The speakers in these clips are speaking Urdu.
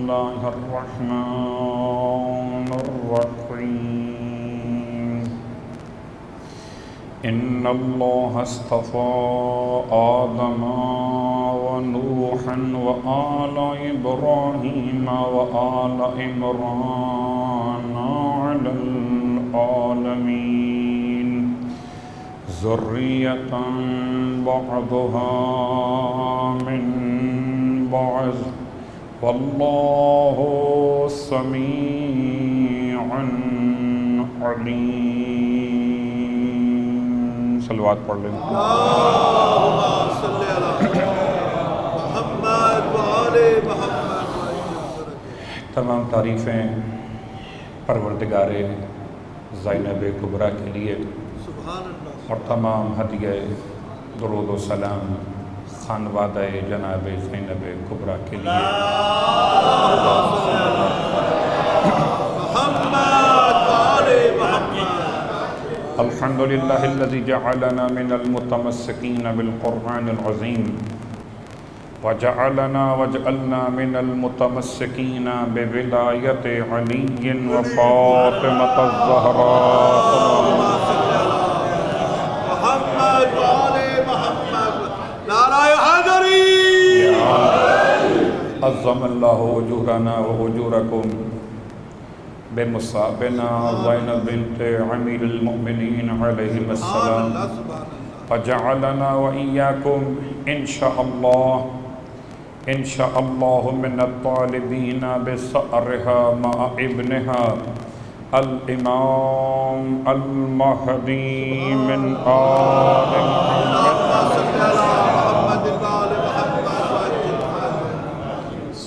الله الرحمن الرحيم إن الله اصطفى آدم ونوحا وآل إبراهيم وآل عمران على العالمين ذرية بعضها من بعض والله سميع عليم. صلوات پڑھ لیں. اللهم صل على محمد وآل محمد. تمام تعریفیں پروردگار زینب کبریٰ کے لیے سبحان اللہ. اور تمام ہدیہ درود و سلام خانوادہ جناب زینب کبریٰ کے لیے. الحمدللہ الذی جعلنا من المتمسکین بالقرآن العظیم وجعلنا من المتمسکین بولایت علی وفاطمة الزہراء. محمد وآل محمد. نعرہ حیدری. عظم اللہ اجورنا و اجورکم بمصابنا زینب بنت امیر المؤمنین علیہ السلام وجعلنا وإياكم إن شاء الله من الطالبين بثأرها مع ابنها الإمام المهدي من آل محمد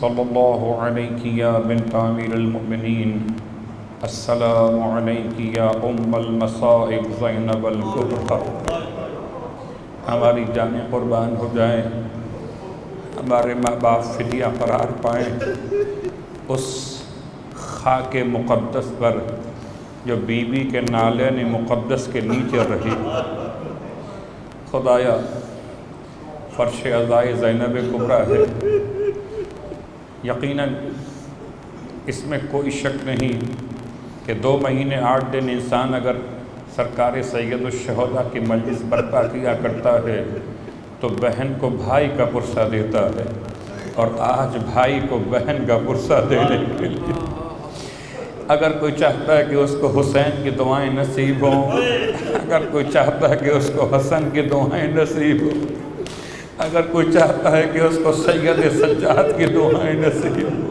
صلى الله عليك يا بنت أمير المؤمنين. السلام عليك يا أم المصائب زینب الکبریٰ. ہماری جانیں قربان ہو جائیں، ہمارے ماں باپ فدیہ قرار پائیں اس خاک مقدس پر جو بی بی کے نالین مقدس کے نیچے رہی. خدایا فرش عزائے زینب کبریٰ ہے. یقیناً اس میں کوئی شک نہیں کہ 2 مہینے 8 دن انسان اگر سرکار سید الشہداء کی مجلس برپا کیا کرتا ہے تو بہن کو بھائی کا پرسہ دیتا ہے، اور آج بھائی کو بہن کا پرسہ دینے کے لیے اگر کوئی چاہتا ہے کہ اس کو حسین کی دعائیں نصیب ہوں، اگر کوئی چاہتا ہے کہ اس کو حسن کی دعائیں نصیب ہوں، اگر کوئی چاہتا ہے کہ اس کو سید سجاد کی دعائیں نصیب ہوں،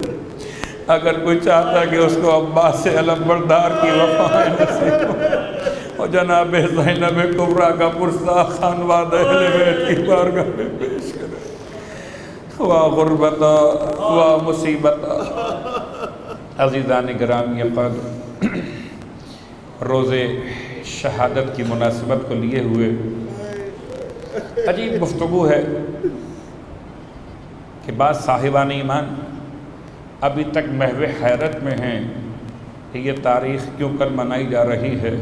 اگر کوئی چاہتا ہے کہ اس کو عباس علمبردار کی وفائیں نصیب ہوں، اور جناب زینب کبریٰ کا پرسہ خانوادہ اہل بیت کی بارگاہ میں پیش کرے. وا غربتا وا مصیبتا. عزیزان گرامی قدر، روز شہادت کی مناسبت کو لیے ہوئے عجیب گفتگو ہے کہ بعض صاحبان ایمان ابھی تک محو حیرت میں ہیں کہ یہ تاریخ کیوں کر منائی جا رہی ہے.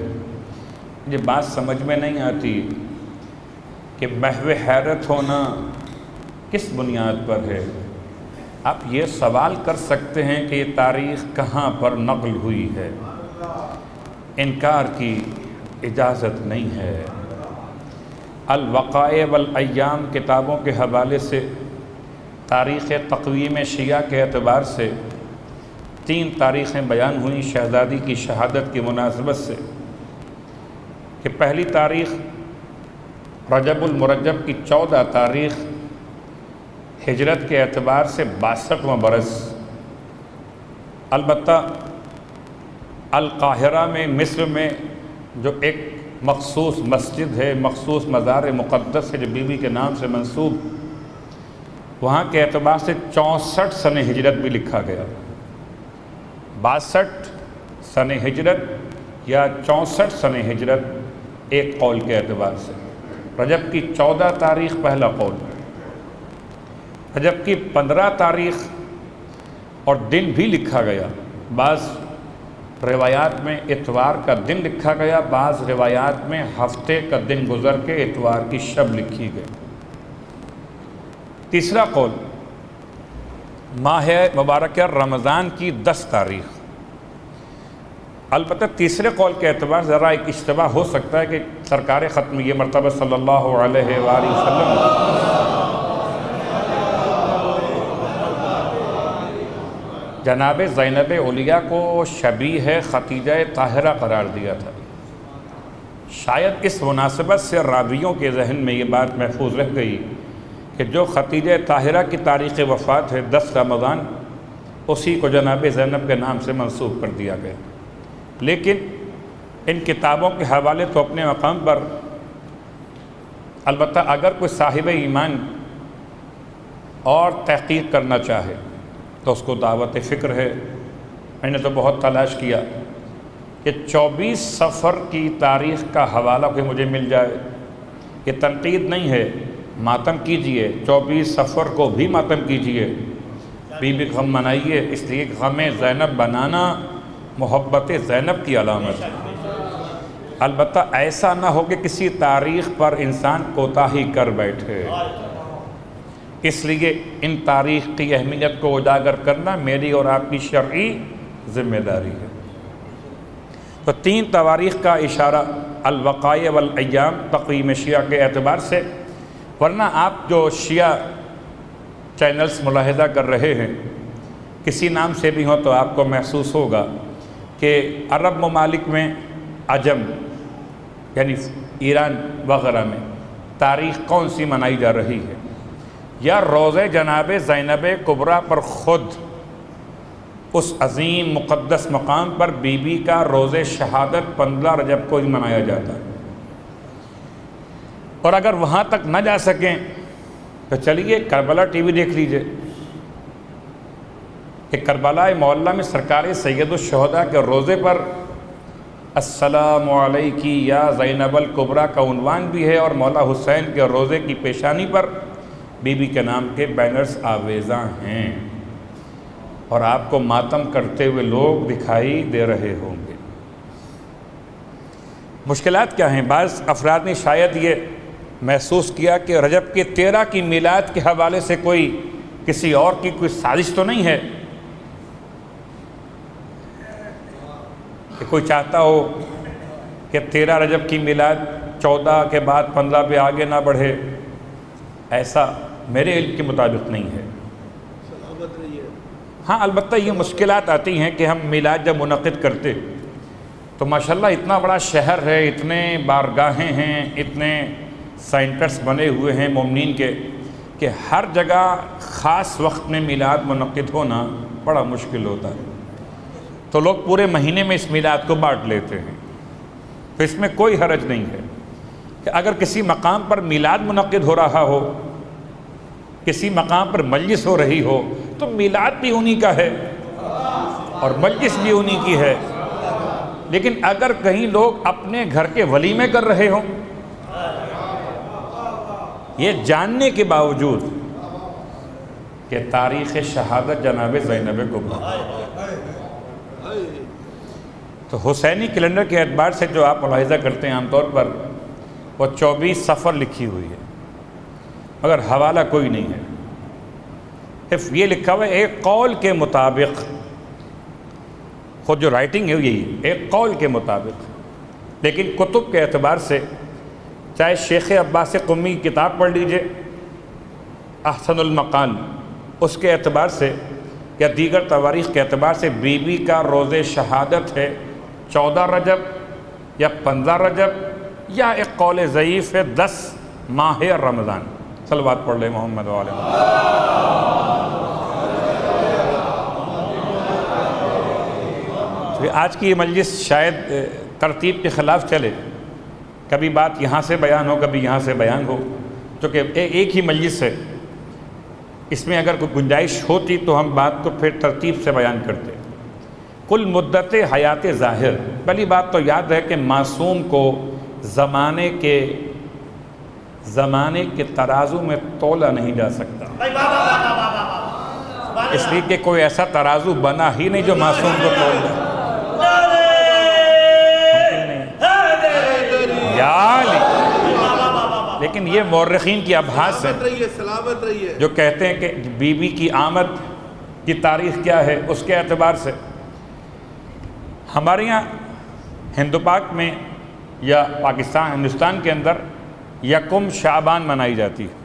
یہ بات سمجھ میں نہیں آتی کہ محو حیرت ہونا کس بنیاد پر ہے. آپ یہ سوال کر سکتے ہیں کہ یہ تاریخ کہاں پر نقل ہوئی ہے. انکار کی اجازت نہیں ہے. الوقائع والایام کتابوں کے حوالے سے تاریخ تقویم شیعہ کے اعتبار سے 3 تاریخیں بیان ہوئیں شہزادی کی شہادت کی مناسبت سے، کہ پہلی تاریخ رجب المرجب کی 14 تاریخ ہجرت کے اعتبار سے 62واں برس. البتہ القاہرہ میں مصر میں جو ایک مخصوص مسجد ہے، مخصوص مزار مقدس ہے جو بی بی کے نام سے منسوب، وہاں کے اعتبار سے 64 سنِ ہجرت بھی لکھا گیا. 62 سنِ ہجرت یا 64 سنِ ہجرت ایک قول کے اعتبار سے. رجب کی 14 تاریخ پہلا قول. رجب کی 15 تاریخ اور دن بھی لکھا گیا. بعض روایات میں اتوار کا دن لکھا گیا، بعض روایات میں ہفتے کا دن گزر کے اتوار کی شب لکھی گئی. تیسرا قول ماہ مبارکہ رمضان کی 10 تاریخ۔ البتہ تیسرے قول کے اعتبار ذرا ایک اشتباہ ہو سکتا ہے کہ سرکار ختم یہ مرتبہ صلی اللہ علیہ وآلہ وسلم جناب زینب اولیاء کو شبیہ ختیجہ طاہرہ قرار دیا تھا۔ شاید اس مناسبت سے راویوں کے ذہن میں یہ بات محفوظ رہ گئی کہ جو ختیجہ طاہرہ کی تاریخ وفات ہے 10 رمضان، اسی کو جناب زینب کے نام سے منسوب کر دیا گیا۔ لیکن ان کتابوں کے حوالے تو اپنے مقام پر، البتہ اگر کوئی صاحب ایمان اور تحقیق کرنا چاہے تو اس کو دعوت فکر ہے۔ میں نے تو بہت تلاش کیا کہ 24 صفر کی تاریخ کا حوالہ کوئی مجھے مل جائے۔ یہ تنقید نہیں ہے، ماتم کیجئے، 24 صفر کو بھی ماتم کیجئے، بی بی غم منائیے، اس لیے غم زینب بنانا محبت زینب کی علامت ہے۔ البتہ ایسا نہ ہو کہ کسی تاریخ پر انسان کوتاہی کر بیٹھے، اس لیے ان تاریخ کی اہمیت کو اجاگر کرنا میری اور آپ کی شرعی ذمہ داری ہے۔ تو 3 تواریخ کا اشارہ الوقائع والایام تقویم شیعہ کے اعتبار سے، ورنہ آپ جو شیعہ چینلز ملاحظہ کر رہے ہیں کسی نام سے بھی ہوں تو آپ کو محسوس ہوگا کہ عرب ممالک میں عجم یعنی ایران وغیرہ میں تاریخ کون سی منائی جا رہی ہے، یا روزہ جناب زینب کبریٰ پر خود اس عظیم مقدس مقام پر بی بی کا روز شہادت 15 رجب کو ہی منایا جاتا ہے۔ اور اگر وہاں تک نہ جا سکیں تو چلیے کربلا ٹی وی دیکھ لیجئے کہ کربلا معلیٰ میں سرکار سید الشہداء کے روزے پر السلام علیکی یا زینب الکبریٰ کا عنوان بھی ہے، اور مولا حسین کے روزے کی پیشانی پر بی بی کے نام کے بینرز آویزاں ہیں، اور آپ کو ماتم کرتے ہوئے لوگ دکھائی دے رہے ہوں گے۔ مشکلات کیا ہیں؟ بعض افراد نے شاید یہ محسوس کیا کہ رجب کے 13 کی میلاد کے حوالے سے کوئی کسی اور کی کوئی سازش تو نہیں ہے کہ کوئی چاہتا ہو کہ 13 رجب کی میلاد 14 کے بعد 15 پہ آگے نہ بڑھے۔ ایسا میرے علم کے مطابق نہیں ہے۔ سلامت رہیے۔ ہاں البتہ یہ مشکلات آتی ہیں کہ ہم میلاد جب منعقد کرتے تو ماشاءاللہ اتنا بڑا شہر ہے، اتنے بارگاہیں ہیں، اتنے سینٹرز بنے ہوئے ہیں مومنین کے، کہ ہر جگہ خاص وقت میں میلاد منعقد ہونا بڑا مشکل ہوتا ہے۔ تو لوگ پورے مہینے میں اس میلاد کو بانٹ لیتے ہیں۔ تو اس میں کوئی حرج نہیں ہے کہ اگر کسی مقام پر میلاد منعقد ہو رہا ہو، کسی مقام پر مجلس ہو رہی ہو، تو میلاد بھی انہی کا ہے اور مجلس بھی انہی کی ہے۔ لیکن اگر کہیں لوگ اپنے گھر کے ولیمے کر رہے ہوں، یہ جاننے کے باوجود کہ تاریخ شہادت جناب زینب کبریٰ، تو حسینی کیلنڈر کے اعتبار سے جو آپ ملاحظہ کرتے ہیں عام طور پر وہ 24 صفر لکھی ہوئی ہے، مگر حوالہ کوئی نہیں ہے۔ صرف یہ لکھا ہوا ہے ایک قول کے مطابق، خود جو رائٹنگ ہے یہی ایک قول کے مطابق، لیکن کتب کے اعتبار سے چاہے شیخ عباس قمی کی کتاب پڑھ لیجئے احسن المقال، اس کے اعتبار سے یا دیگر تواریخ کے اعتبار سے بی بی کا روز شہادت ہے 14 رجب یا 15 رجب، یا ایک قول ضعیف ہے 10 ماہ رمضان۔ صلوات پڑھ لیں محمد و آل محمد۔ آج کی یہ مجلس شاید ترتیب کے خلاف چلے، کبھی بات یہاں سے بیان ہو، کبھی یہاں سے بیان ہو، چونکہ ایک ہی مجلس ہے، اس میں اگر کوئی گنجائش ہوتی تو ہم بات کو پھر ترتیب سے بیان کرتے۔ کل مدت حیات ظاہر، پہلی بات تو یاد ہے کہ معصوم کو زمانے کے ترازو میں تولا نہیں جا سکتا، اس لیے کہ کوئی ایسا ترازو بنا ہی نہیں جو معصوم کو تول دے۔ لیکن یہ مورخین کی ابحاث ہے سلامت رہیے۔ جو کہتے ہیں کہ بی بی کی آمد کی تاریخ کیا ہے، اس کے اعتبار سے ہمارے یہاں ہندو پاک میں یا ہندوستان کے اندر یکم شعبان منائی جاتی ہے،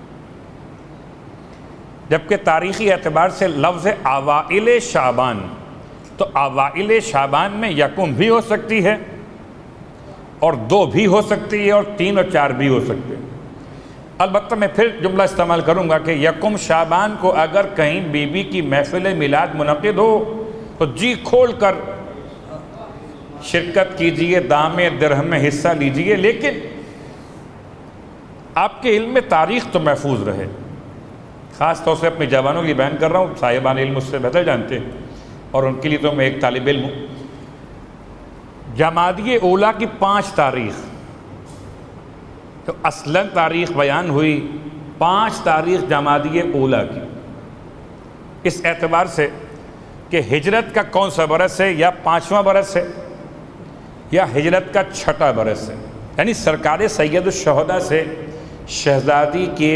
جبکہ تاریخی اعتبار سے لفظ اوائل شعبان، تو اوائل شعبان میں یکم بھی ہو سکتی ہے اور 2 بھی ہو سکتی ہے اور 3 اور 4 بھی ہو سکتے ہیں۔ البتہ میں پھر جملہ استعمال کروں گا کہ یکم شعبان کو اگر کہیں بی بی کی محفل میلاد منعقد ہو تو جی کھول کر شرکت کیجئے، دام درہم میں حصہ لیجئے، لیکن آپ کے علم میں تاریخ تو محفوظ رہے۔ خاص طور سے اپنے جوانوں کی بیان کر رہا ہوں، صاحبان علم اس سے بہتر جانتے ہیں، اور ان کے لیے تو میں ایک طالب علم ہوں۔ جمادی اولیٰ کی 5 تاریخ، تو اصلاً تاریخ بیان ہوئی 5 تاریخ جمادی اولیٰ کی، اس اعتبار سے کہ ہجرت کا کون سا برس ہے، یا 5واں برس ہے یا ہجرت کا 6واں برس ہے، یعنی سرکار سید الشہداء سے شہزادی کے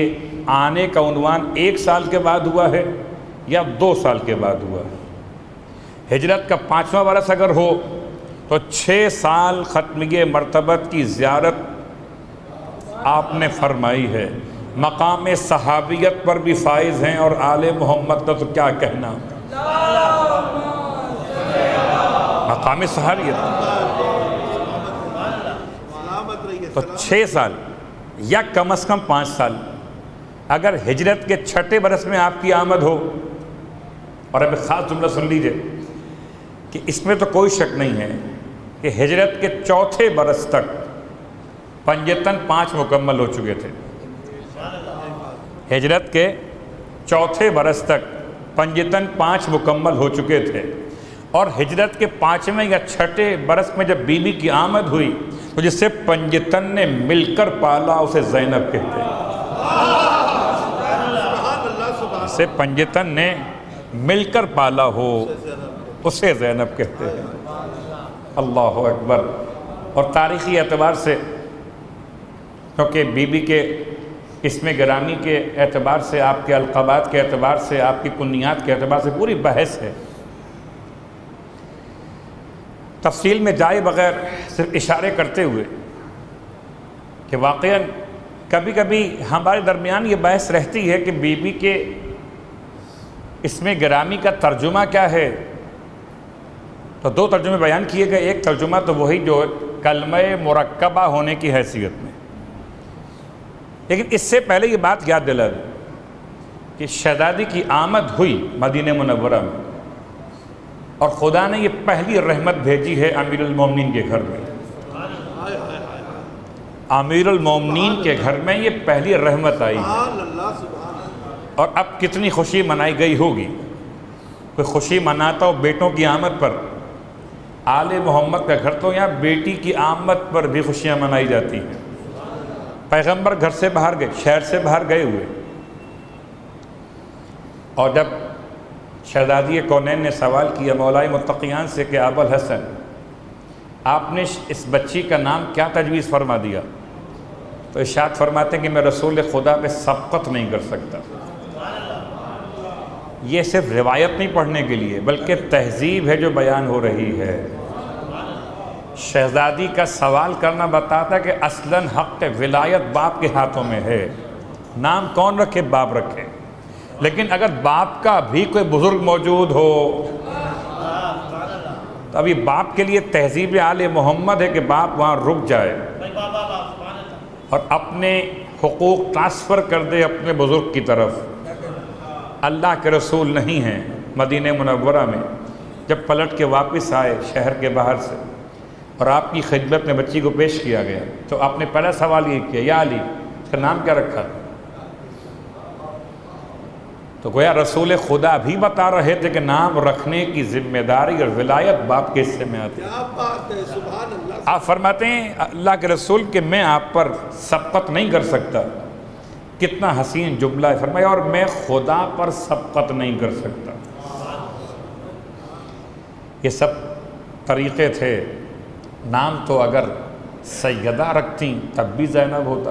آنے کا عنوان 1 سال کے بعد ہوا ہے یا 2 سال کے بعد ہوا ہے۔ ہجرت کا 5واں برس اگر ہو تو 6 سال ختمیہ مرتبت کی زیارت آپ نے فرمائی ہے، مقام صحابیت پر بھی فائز ہیں، اور آل محمد کا تو کیا کہنا، مقام صحابیت تو 6 سال یا کم از کم 5 سال۔ اگر ہجرت کے 6 برس میں آپ کی آمد ہو، اور اب خاص جملہ سن لیجئے کہ اس میں تو کوئی شک نہیں ہے کہ ہجرت کے 4تھے برس تک پنجتن 5 مکمل ہو چکے تھے، ہجرت کے 4تھے برس تک پنجتن 5 مکمل ہو چکے تھے، اور ہجرت کے 5ویں یا 6 برس میں جب بی بی کی آمد ہوئی تو جس سے پنجتن نے مل کر پالا اسے زینب کہتے ہیں، جسے پنجتن نے مل کر پالا ہو اسے زینب کہتے ہیں۔ اللہ اکبر۔ اور تاریخی اعتبار سے کیونکہ بی بی کے اسم گرامی کے اعتبار سے، آپ کے القابات کے اعتبار سے، آپ کی کنیات کے اعتبار سے پوری بحث ہے، تفصیل میں جائے بغیر صرف اشارے کرتے ہوئے کہ واقعاً کبھی کبھی ہمارے درمیان یہ بحث رہتی ہے کہ بی بی کے اسم گرامی کا ترجمہ کیا ہے، تو 2 ترجمے بیان کیے گئے۔ ایک ترجمہ تو وہی جو کلمہ مرکبہ ہونے کی حیثیت میں، لیکن اس سے پہلے یہ بات یاد دلا دیں کہ شہزادی کی آمد ہوئی مدینہ منورہ میں، اور خدا نے یہ پہلی رحمت بھیجی ہے امیر المومنین کے گھر میں، امیر المومنین کے گھر میں یہ پہلی رحمت آئی ہے۔ اور اب کتنی خوشی منائی گئی ہوگی، کوئی خوشی مناتا ہو بیٹوں کی آمد پر، آل محمد کا گھر تو یہاں بیٹی کی آمد پر بھی خوشیاں منائی جاتی ہیں۔ پیغمبر گھر سے باہر گئے، شہر سے باہر گئے ہوئے، اور جب شہزادی کونین نے سوال کیا مولائے متقیان سے کہ ابو الحسن آپ نے اس بچی کا نام کیا تجویز فرما دیا، تو ارشاد فرماتے ہیں کہ میں رسول خدا پہ سبقت نہیں کر سکتا۔ یہ صرف روایت نہیں پڑھنے کے لیے بلکہ تہذیب ہے جو بیان ہو رہی ہے۔ شہزادی کا سوال کرنا بتاتا کہ اصلاً حق ولایت باپ کے ہاتھوں میں ہے، نام کون رکھے، باپ رکھے، لیکن اگر باپ کا بھی کوئی بزرگ موجود ہو تو ابھی باپ کے لیے تہذیب آل محمد ہے کہ باپ وہاں رک جائے اور اپنے حقوق ٹرانسفر کر دے اپنے بزرگ کی طرف۔ اللہ کے رسول نہیں ہیں مدینہ منورہ میں، جب پلٹ کے واپس آئے شہر کے باہر سے اور آپ کی خدمت میں بچی کو پیش کیا گیا تو آپ نے پہلا سوال یہ کیا، یا علی اس کا نام کیا رکھا؟ تو گویا رسول خدا بھی بتا رہے تھے کہ نام رکھنے کی ذمہ داری اور ولایت باپ کے حصے میں آتی ہے۔ کیا بات ہے، سبحان اللہ۔ آپ فرماتے ہیں اللہ کے رسول کہ میں آپ پر سبقت نہیں کر سکتا، کتنا حسین جملہ ہے، فرمایا اور میں خدا پر سبقت نہیں کر سکتا۔ یہ سب طریقے تھے، نام تو اگر سیدہ رکھتی تب بھی زینب ہوتا،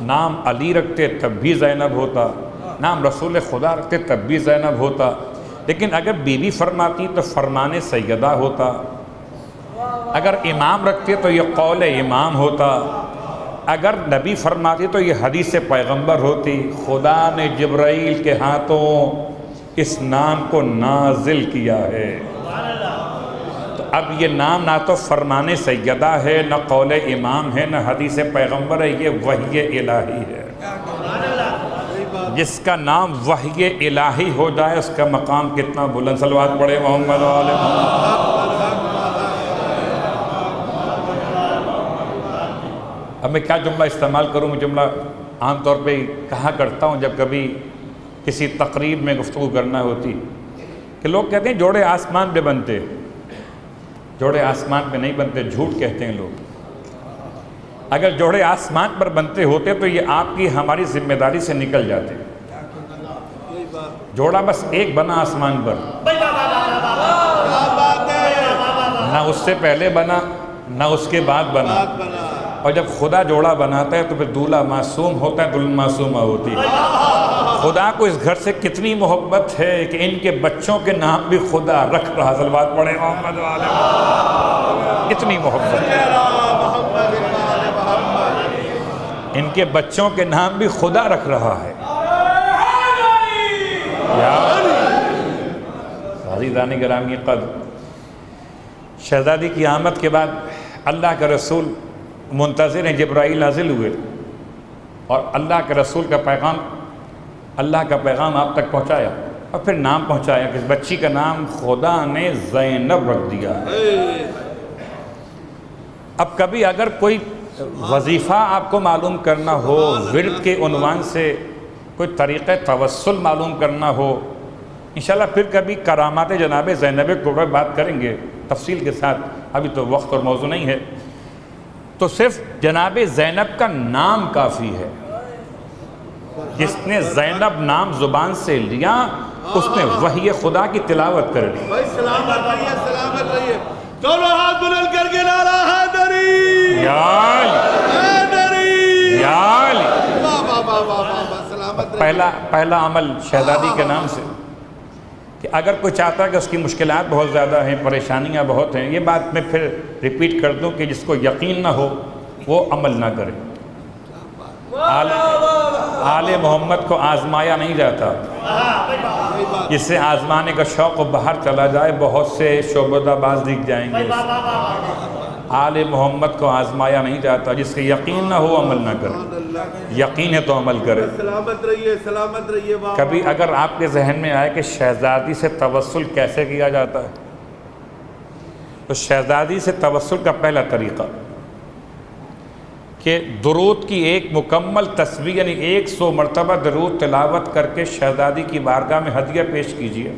نام علی رکھتے تب بھی زینب ہوتا، نام رسول خدا رکھتے تب بھی زینب ہوتا، لیکن اگر بیوی فرماتی تو فرمان سیدہ ہوتا، اگر امام رکھتے تو یہ قول امام ہوتا، اگر نبی فرماتی تو یہ حدیث پیغمبر ہوتی۔ خدا نے جبرائیل کے ہاتھوں اس نام کو نازل کیا ہے، تو اب یہ نام نہ تو فرمان سیدہ ہے، نہ قول امام ہے، نہ حدیث پیغمبر ہے، یہ وحی الہی ہے۔ جس کا نام وحی الہی ہو جائے اس کا مقام کتنا بلند، صلوات پڑھے محمد و آل محمد۔ اب میں کیا جملہ استعمال کروں؟ میں جملہ عام طور پہ کہا کرتا ہوں جب کبھی کسی تقریب میں گفتگو کرنا ہوتی، کہ لوگ کہتے ہیں جوڑے آسمان پہ بنتے، جوڑے آسمان پہ نہیں بنتے، جھوٹ کہتے ہیں لوگ۔ اگر جوڑے آسمان پر بنتے ہوتے تو یہ آپ کی ہماری ذمہ داری سے نکل جاتے۔ جوڑا بس ایک بنا آسمان پر، نہ اس سے پہلے بنا نہ اس کے بعد بنا، اور جب خدا جوڑا بناتا ہے تو پھر دولہا معصوم ہوتا ہے، دلہن معصومہ ہوتی ہے۔ خدا کو اس گھر سے کتنی محبت ہے کہ ان کے بچوں کے نام بھی خدا رکھ رہا، صلوات پڑھے محمد و آل محمد۔ اتنی محبت ہے، ان کے بچوں کے نام بھی خدا رکھ رہا ہے۔ عزیزان گرامی قدر، شہزادی کی آمد کے بعد اللہ کے رسول منتظر ہیں، جبرائیل نازل ہوئے اور اللہ کے رسول کا پیغام، اللہ کا پیغام آپ تک پہنچایا، اور پھر نام پہنچایا کہ اس بچی کا نام خدا نے زینب رکھ دیا۔ اب کبھی اگر کوئی وظیفہ آپ کو معلوم کرنا ہو، ورد کے عنوان سے کوئی طریقہ توسل معلوم کرنا ہو، انشاءاللہ پھر کبھی کرامات جناب زینب کبریٰ بات کریں گے تفصیل کے ساتھ، ابھی تو وقت اور موضوع نہیں ہے۔ تو صرف جناب زینب کا نام کافی ہے، جس نے زینب نام زبان سے لیا اس نے وحی خدا کی تلاوت کر لی۔ بھائی سلامت رہیے، سلامت رہیے، دونوں ہاتھ بلند کر کے نعرہ حیدری، یا علی، حیدری، یا علی۔ واہ واہ واہ واہ واہ، سلامت رہیے۔ پہلا عمل شہزادی کے نام سے کہ اگر کوئی چاہتا ہے کہ اس کی مشکلات بہت زیادہ ہیں، پریشانیاں بہت ہیں، یہ بات میں پھر ریپیٹ کر دوں کہ جس کو یقین نہ ہو وہ عمل نہ کرے۔ آل محمد کو آزمایا نہیں جاتا، جس سے آزمانے کا شوق و باہر چلا جائے بہت سے شعبدہ باز دکھ جائیں گے۔ آل محمد کو آزمایا نہیں جاتا، جس کے یقین نہ ہو عمل نہ کرے، یقین ہے تو عمل کرے۔ سلامت رہیے، سلامت رہیے۔ کبھی اگر آپ کے ذہن میں آئے کہ شہزادی سے توسل کیسے کیا جاتا ہے، تو شہزادی سے توسل کا پہلا طریقہ کہ درود کی ایک مکمل تسبیح یعنی 100 مرتبہ درود تلاوت کر کے شہزادی کی بارگاہ میں ہدیہ پیش کیجیے،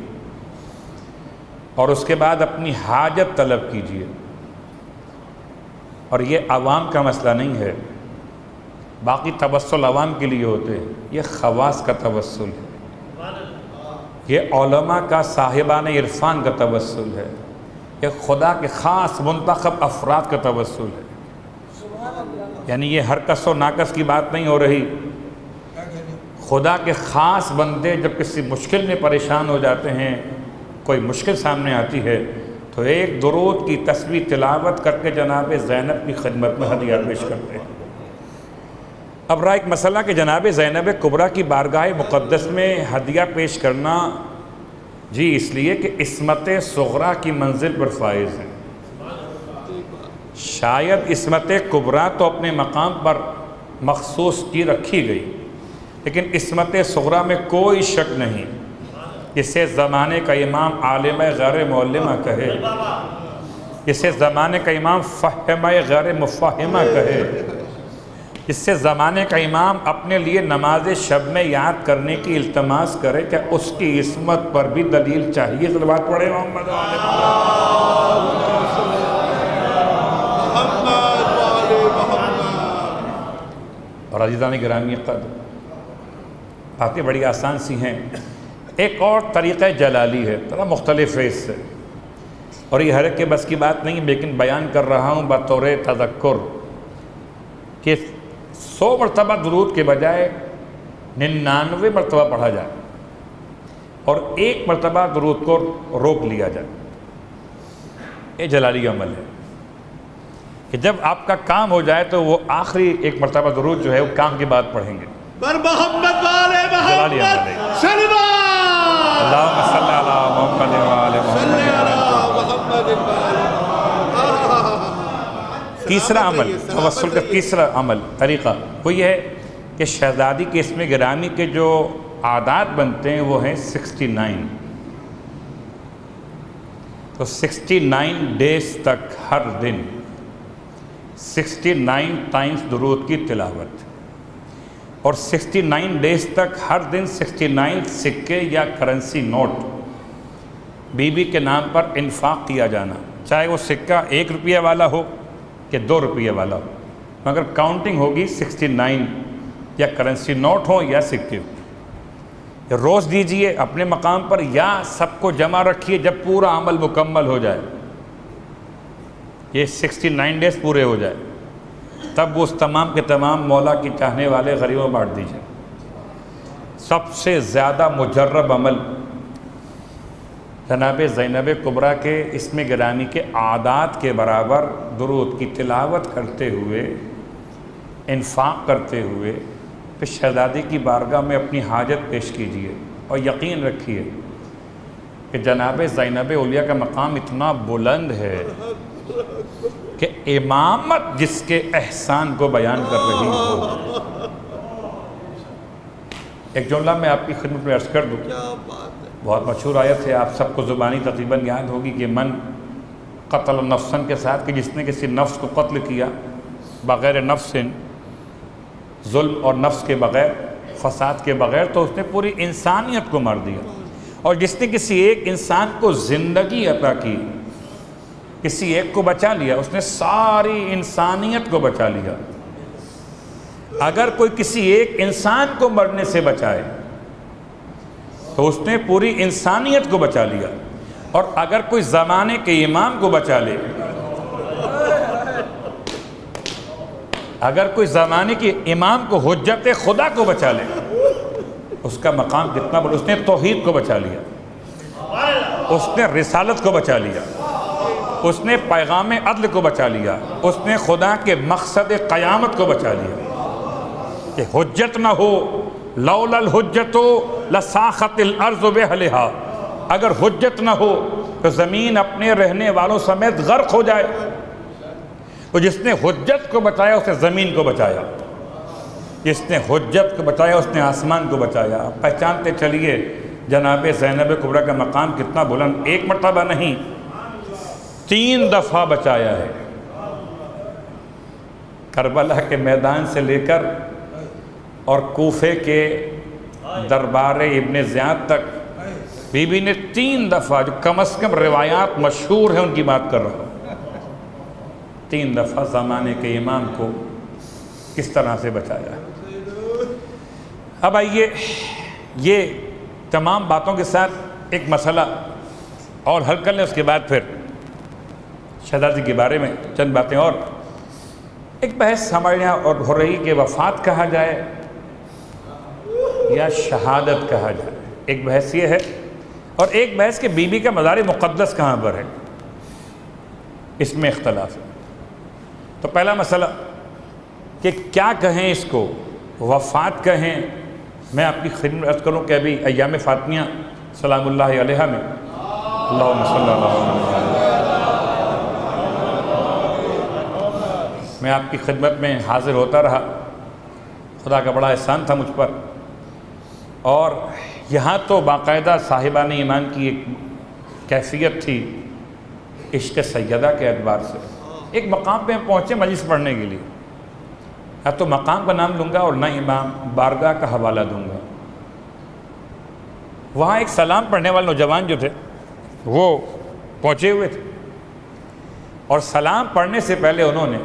اور اس کے بعد اپنی حاجت طلب کیجیے۔ اور یہ عوام کا مسئلہ نہیں ہے، باقی توسل عوام کے لیے ہوتے ہیں، یہ خواص کا توسل ہے، یہ علماء کا، صاحبان عرفان کا توسل ہے، یہ خدا کے خاص منتخب افراد کا توسل ہے۔ یعنی یہ ہر کس و ناکس کی بات نہیں ہو رہی، خدا کے خاص بندے جب کسی مشکل میں پریشان ہو جاتے ہیں، کوئی مشکل سامنے آتی ہے، تو ایک درود کی تسبیح تلاوت کر کے جناب زینب کی خدمت میں ہدیہ پیش کرتے ہیں۔ اب رہا ایک مسئلہ کہ جناب زینب کبریٰ کی بارگاہ مقدس میں ہدیہ پیش کرنا، جی اس لیے کہ عصمت صغریٰ کی منزل پر فائز ہیں۔ شاید عصمت کبریٰ تو اپنے مقام پر مخصوص کی رکھی گئی، لیکن عصمت صغریٰ میں کوئی شک نہیں، جسے زمانے کا امام عالم غیر معلمہ کہے، جسے زمانے کا امام فہمہ غیر مفہمہ کہے، جس سے زمانے کا امام اپنے لیے نماز شب میں یاد کرنے کی التماس کرے، کیا اس کی عصمت پر بھی دلیل چاہیے؟ صلوات پڑھے محمد اور عزیزان گرامی قدر، باتیں بڑی آسان سی ہیں۔ ایک اور طریقہ جلالی ہے، تھوڑا مختلف ہے اس سے، اور یہ ہر ایک کے بس کی بات نہیں، لیکن بیان کر رہا ہوں بطور تذکر کہ 100 مرتبہ درود کے بجائے 99 مرتبہ پڑھا جائے اور 1 مرتبہ درود کو روک لیا جائے. یہ جلالی عمل ہے کہ جب آپ کا کام ہو جائے تو وہ آخری 1 مرتبہ درود جو ہے وہ کام کے بعد پڑھیں گے. پر محمد والے جلالی عمل ہے. محمد شلوا اللہم صلی علی محمد وعلی صلی محمد. علی محمد. تیسرا عمل، توسل کا تیسرا عمل طریقہ وہ یہ ہے کہ شہزادی کے اسم گرامی کے جو عادات بنتے ہیں وہ ہیں 69. تو 69 ڈیز تک ہر دن 69 ٹائمز درود کی تلاوت، اور 69 ڈیز تک ہر دن 69 سکے یا کرنسی نوٹ بی بی کے نام پر انفاق کیا جانا، چاہے وہ سکہ 1 روپیہ والا ہو کہ 2 روپیہ والا ہو، مگر کاؤنٹنگ ہوگی 69 یا کرنسی نوٹ ہو یا سکے ہو. روز دیجئے اپنے مقام پر یا سب کو جمع رکھیے جب پورا عمل مکمل ہو جائے، یہ 69 ڈیز پورے ہو جائے تب وہ اس تمام کے تمام مولا کی چاہنے والے غریبوں بانٹ دیجئے. سب سے زیادہ مجرب عمل جناب زینب کبریٰ کے اسم گرامی کے عادات کے برابر درود کی تلاوت کرتے ہوئے، انفاق کرتے ہوئے پھر شہزادی کی بارگاہ میں اپنی حاجت پیش کیجیے، اور یقین رکھیے کہ جناب زینب اولیاء کا مقام اتنا بلند ہے کہ امامت جس کے احسان کو بیان کر رہی ہو. ایک جملہ میں آپ کی خدمت میں عرض کر دوں، بہت مشہور آیت ہے، آپ سب کو زبانی تقریباً یاد ہوگی کہ من قتل نفسن کے ساتھ، کہ جس نے کسی نفس کو قتل کیا بغیر نفس، ظلم اور نفس کے بغیر، فساد کے بغیر، تو اس نے پوری انسانیت کو مار دیا. اور جس نے کسی ایک انسان کو زندگی عطا کی، کسی ایک کو بچا لیا، اس نے ساری انسانیت کو بچا لیا. اگر کوئی کسی ایک انسان کو مرنے سے بچائے تو اس نے پوری انسانیت کو بچا لیا، اور اگر کوئی زمانے کے امام کو بچا لے، اگر کوئی زمانے کے امام کو، حجت خدا کو بچا لے، اس کا مقام کتنا بڑا. اس نے توحید کو بچا لیا، اس نے رسالت کو بچا لیا، اس نے پیغام عدل کو بچا لیا، اس نے خدا کے مقصد قیامت کو بچا لیا. کہ حجت نہ ہو، لولا الحجت لساخت الارض باہلہا، اگر حجت نہ ہو تو زمین اپنے رہنے والوں سمیت غرق ہو جائے. تو جس نے حجت کو بچایا اس نے زمین کو بچایا، جس نے حجت کو بچایا اس نے آسمان کو بچایا. پہچانتے چلیے جناب زینب کبریٰ کا مقام کتنا بلند. 1 مرتبہ نہیں، 3 دفعہ بچایا ہے. کربلا کے میدان سے لے کر اور کوفے کے دربار ابن زیاد تک بی بی نے 3 دفعہ، جو کم از کم روایات مشہور ہیں ان کی بات کر رہا ہوں، 3 دفعہ زمانے کے امام کو کس طرح سے بچایا. اب آئیے یہ تمام باتوں کے ساتھ ایک مسئلہ اور حل کر لیں، اس کے بعد پھر شہزادی کے بارے میں چند باتیں. اور ایک بحث ہمارے یہاں اور ہو رہی کہ وفات کہا جائے یا شہادت کہا جائے. ایک بحث یہ ہے، اور ایک بحث کہ بی بی کا مزار مقدس کہاں پر ہے، اس میں اختلاف ہے. تو پہلا مسئلہ کہ کیا کہیں اس کو، وفات کہیں. میں آپ کی خدمت عرض کروں کہ ابھی ایام فاطمیہ سلام اللہ علیہا میں، اللہم صلی اللہ علیہ وسلم، میں آپ کی خدمت میں حاضر ہوتا رہا. خدا کا بڑا احسان تھا مجھ پر. اور یہاں تو باقاعدہ صاحبان ایمان کی ایک کیفیت تھی عشق سیدہ کے اعتبار سے. ایک مقام پہ ہم پہنچے مجلس پڑھنے کے لیے، نہ تو مقام کا نام لوں گا اور نہ امام بارگاہ کا حوالہ دوں گا. وہاں ایک سلام پڑھنے والے نوجوان جو تھے وہ پہنچے ہوئے تھے، اور سلام پڑھنے سے پہلے انہوں نے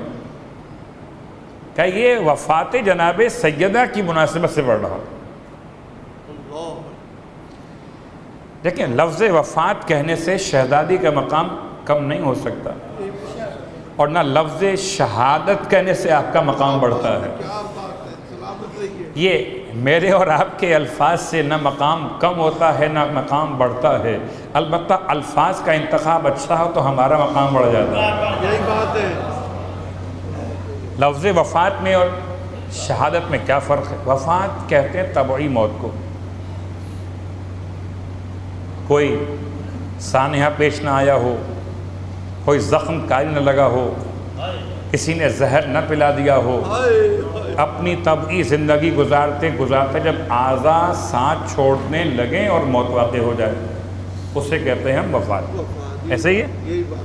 کہا یہ وفات جناب سیدہ کی مناسبت سے پڑھ رہا. دیکھیں لفظ وفات کہنے سے شہزادی کا مقام کم نہیں ہو سکتا، اور نہ لفظ شہادت کہنے سے آپ کا مقام بڑھتا ہے. یہ میرے اور آپ کے الفاظ سے نہ مقام کم ہوتا ہے نہ مقام بڑھتا ہے، البتہ الفاظ کا انتخاب اچھا ہو تو ہمارا مقام بڑھ جاتا ہے۔ یہی بات ہے۔ لفظ وفات میں اور شہادت میں کیا فرق ہے؟ وفات کہتے ہیں طبعی موت کو، کوئی سانحہ پیش نہ آیا ہو، کوئی زخم کاری نہ لگا ہو، کسی نے زہر نہ پلا دیا ہو، اپنی طبعی زندگی گزارتے گزارتے جب اعضاء ساتھ چھوڑنے لگیں اور موت واقع ہو جائے، اسے کہتے ہیں ہم وفات۔ ایسے ہی ہے؟ یہی بات۔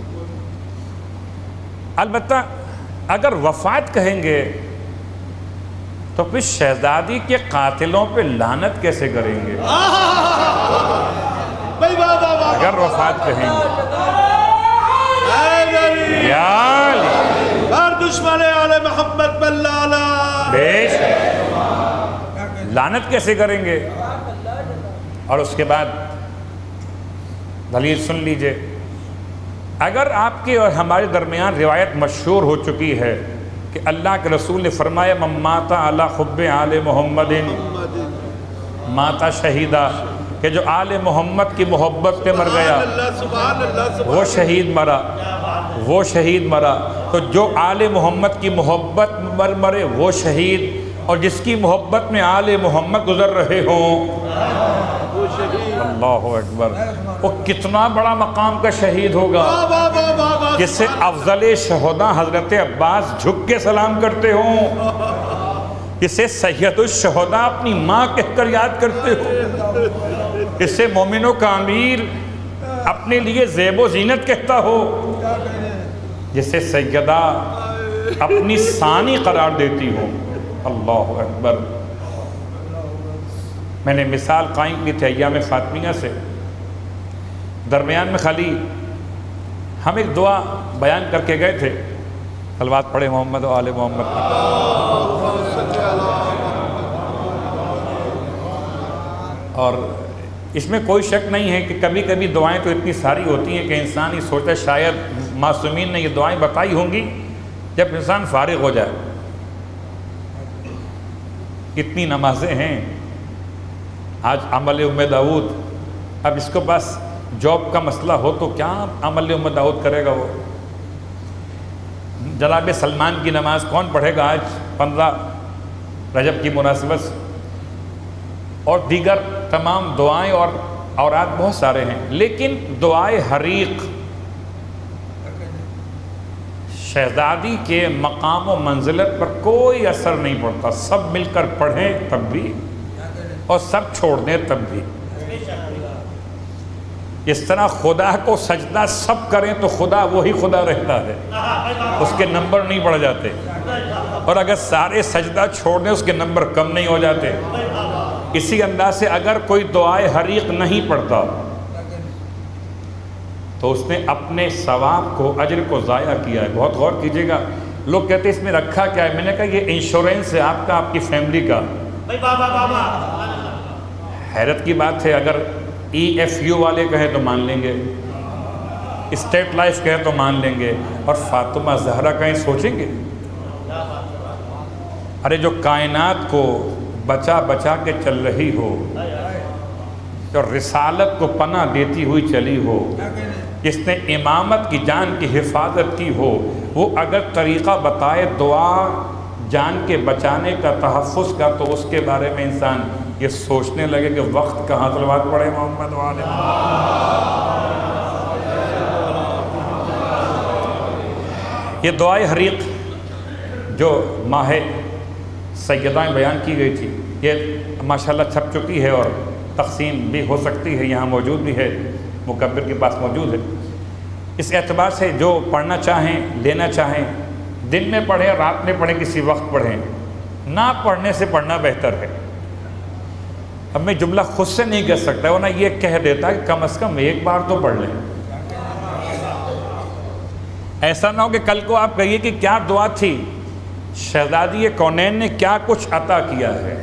البتہ اگر وفات کہیں گے تو پھر شہزادی کے قاتلوں پہ لعنت کیسے کریں گے اگر وفات کہیں گے؟ یا ہر دشمن آل محمد پر لعنت، بیش لعنت کیسے کریں گے؟ اور اس کے بعد دلیل سن لیجئے، اگر آپ کے اور ہمارے درمیان روایت مشہور ہو چکی ہے کہ اللہ کے رسول نے فرمایا من مات علی حب آل محمد ماتا شہیدہ، کہ جو آل محمد کی محبت پہ مر گیا سبحان اللہ، وہ شہید مرا، وہ شہید مرا۔ تو جو آل محمد کی محبت پر مرے وہ شہید، اور جس کی محبت میں آل محمد گزر رہے ہوں، وہ شہید۔ اللہ اکبر، وہ کتنا بڑا مقام کا شہید ہوگا، جس سے افضل شہداء حضرت عباس جھک کے سلام کرتے ہوں، جسے سید الشہداء اپنی ماں کہہ کر یاد کرتے ہو، جسے مومنوں کا امیر اپنے لیے زیب و زینت کہتا ہو، جسے سیدہ اپنی ثانی قرار دیتی ہو۔ اللہ اکبر۔ میں نے مثال قائم کی تھی ایام فاطمیہ سے، درمیان میں خالی ہم ایک دعا بیان کر کے گئے تھے، صلوات پڑھے محمد و آل محمد۔ اور اس میں کوئی شک نہیں ہے کہ کبھی کبھی دعائیں تو اتنی ساری ہوتی ہیں کہ انسان ہی سوچتا ہے شاید معصومین نے یہ دعائیں بتائی ہوں گی جب انسان فارغ ہو جائے۔ اتنی نمازیں ہیں، آج عمل ام داؤد، اب اس کو بس جاب کا مسئلہ ہو تو کیا عمل ام داؤد کرے گا وہ؟ جناب سلمان کی نماز کون پڑھے گا آج 15 رجب کی مناسبت سے؟ اور دیگر تمام دعائیں اور اوراد بہت سارے ہیں، لیکن دعائے حریق شہزادی کے مقام و منزلت پر کوئی اثر نہیں پڑتا، سب مل کر پڑھیں تب بھی اور سب چھوڑ دیں تب بھی۔ اس طرح خدا کو سجدہ سب کریں تو خدا وہی خدا رہتا ہے، اس کے نمبر نہیں بڑھ جاتے، اور اگر سارے سجدہ چھوڑ دیں اس کے نمبر کم نہیں ہو جاتے۔ اسی انداز سے اگر کوئی دعائے حریق نہیں پڑھتا تو اس نے اپنے ثواب کو، اجر کو ضائع کیا ہے۔ بہت غور کیجئے گا، لوگ کہتے ہیں اس میں رکھا کیا ہے؟ میں نے کہا یہ انشورنس ہے آپ کا، آپ کی فیملی کا۔ حیرت کی بات ہے، اگر ای ایف یو والے کہیں تو مان لیں گے، اسٹیٹ لائف کہیں تو مان لیں گے، اور فاطمہ زہرا کہیں سوچیں گے؟ ارے جو کائنات کو بچا بچا کے چل رہی ہو، جو رسالت کو پناہ دیتی ہوئی چلی ہو، جس نے امامت کی جان کی حفاظت کی ہو، وہ اگر طریقہ بتائے دعا جان کے بچانے کا، تحفظ کا، تو اس کے بارے میں انسان یہ سوچنے لگے کہ وقت کہاں۔ صلوات پڑھے محمد و آل محمد۔ یہ دعائے حریق جو ماہ سیدائیں بیان کی گئی تھی، یہ ماشاءاللہ چھپ چکی ہے اور تقسیم بھی ہو سکتی ہے، یہاں موجود بھی ہے، مکبر کے پاس موجود ہے۔ اس اعتبار سے جو پڑھنا چاہیں، لینا چاہیں، دن میں پڑھیں، رات میں پڑھیں، کسی وقت پڑھیں، نہ پڑھنے سے پڑھنا بہتر ہے۔ اب میں جملہ خود سے نہیں کہہ سکتا، ورنہ یہ کہہ دیتا کہ کم از کم ایک بار تو پڑھ لیں۔ ایسا نہ ہو کہ کل کو آپ کہیے کہ کیا دعا تھی، شہزادی کونین نے کیا کچھ عطا کیا ہے۔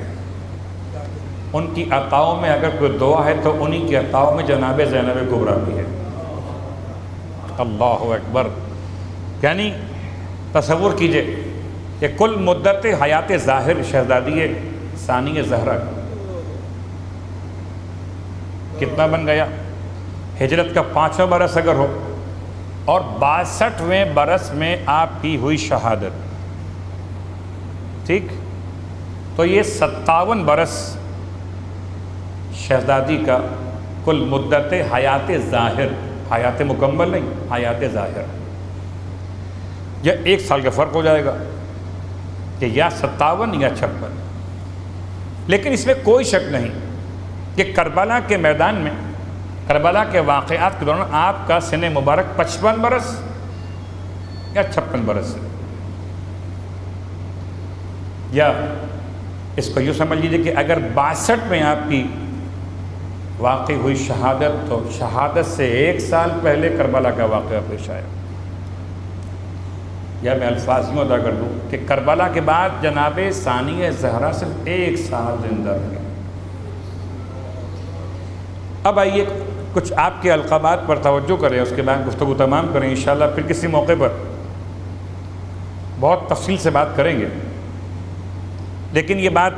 ان کی عطاؤں میں اگر کوئی دعا ہے تو انہی کی عطاؤں میں جناب زینب کبریٰ بھی ہے۔ اللہ اکبر۔ یعنی تصور کیجئے کہ کل مدت حیات ظاہر شہزادی ثانی زہرا کا کتنا بن گیا؟ ہجرت کا 5واں برس اگر ہو اور 62ویں برس میں آپ کی ہوئی شہادت، ٹھیک، تو یہ 57 برس شہزادی کا کل مدت حیات ظاہر، حیات مکمل نہیں، حیات ظاہر، یا 1 سال کا فرق ہو جائے گا کہ یا 57 یا 56۔ لیکن اس میں کوئی شک نہیں کہ کربلا کے میدان میں، کربلا کے واقعات کے دوران آپ کا سن مبارک 55 برس یا 56 برس ہے، یا اس کو یوں سمجھ لیجیے کہ اگر 62 میں آپ کی واقع ہوئی شہادت تو شہادت سے 1 سال پہلے کربلا کا واقعہ پیش آیا، یا میں الفاظ یوں ادا کر دوں کہ کربلا کے بعد جناب ثانی زہرا صرف 1 سال زندہ رہے۔ اب آئیے کچھ آپ کے القابات پر توجہ کریں، اس کے بعد گفتگو تمام کریں انشاءاللہ، پھر کسی موقع پر بہت تفصیل سے بات کریں گے، لیکن یہ بات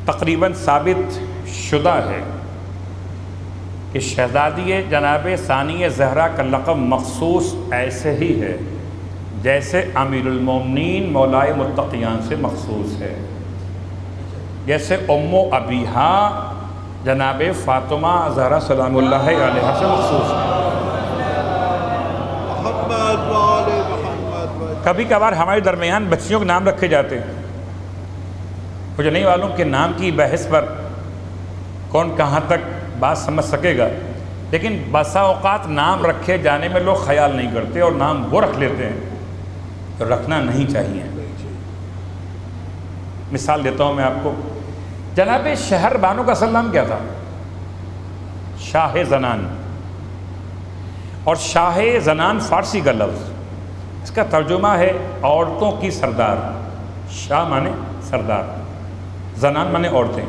تقریباً ثابت شدہ ہے کہ شہزادی جناب ثانی زہرا کا لقب مخصوص ایسے ہی ہے جیسے امیر المومنین مولائے متقیان سے مخصوص ہے، جیسے ام ابیہا جناب فاطمہ زہرا سلام اللہ علیہ سے مخصوص ہے۔ کبھی کبھار ہمارے درمیان بچیوں کے نام رکھے جاتے ہیں، مجھے نہیں معلوم کہ نام کی بحث پر کون کہاں تک بات سمجھ سکے گا، لیکن بسا اوقات نام رکھے جانے میں لوگ خیال نہیں کرتے اور نام وہ رکھ لیتے ہیں تو رکھنا نہیں چاہیے۔ مثال دیتا ہوں میں آپ کو، جناب شہر بانو کا اصل نام کیا تھا؟ شاہ زنان، اور شاہ زنان فارسی کا لفظ، اس کا ترجمہ ہے عورتوں کی سردار۔ شاہ مانے سردار، زنان مانے عورتیں۔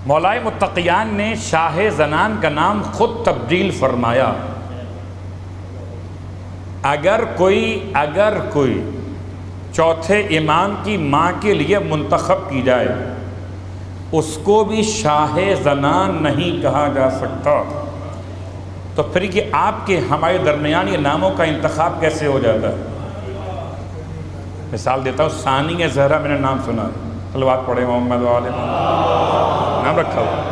مولائے متقیان نے شاہ زنان کا نام خود تبدیل فرمایا۔ اگر کوئی چوتھے امام کی ماں کے لیے منتخب کی جائے اس کو بھی شاہ زنان نہیں کہا جا سکتا، تو پھر یہ آپ کے ہمارے درمیان یہ ناموں کا انتخاب کیسے ہو جاتا ہے؟ مثال دیتا ہوں، ثانی زہرا میں نے نام سنا، صلوات پڑھے محمد وآل محمد، نام رکھا ہوا۔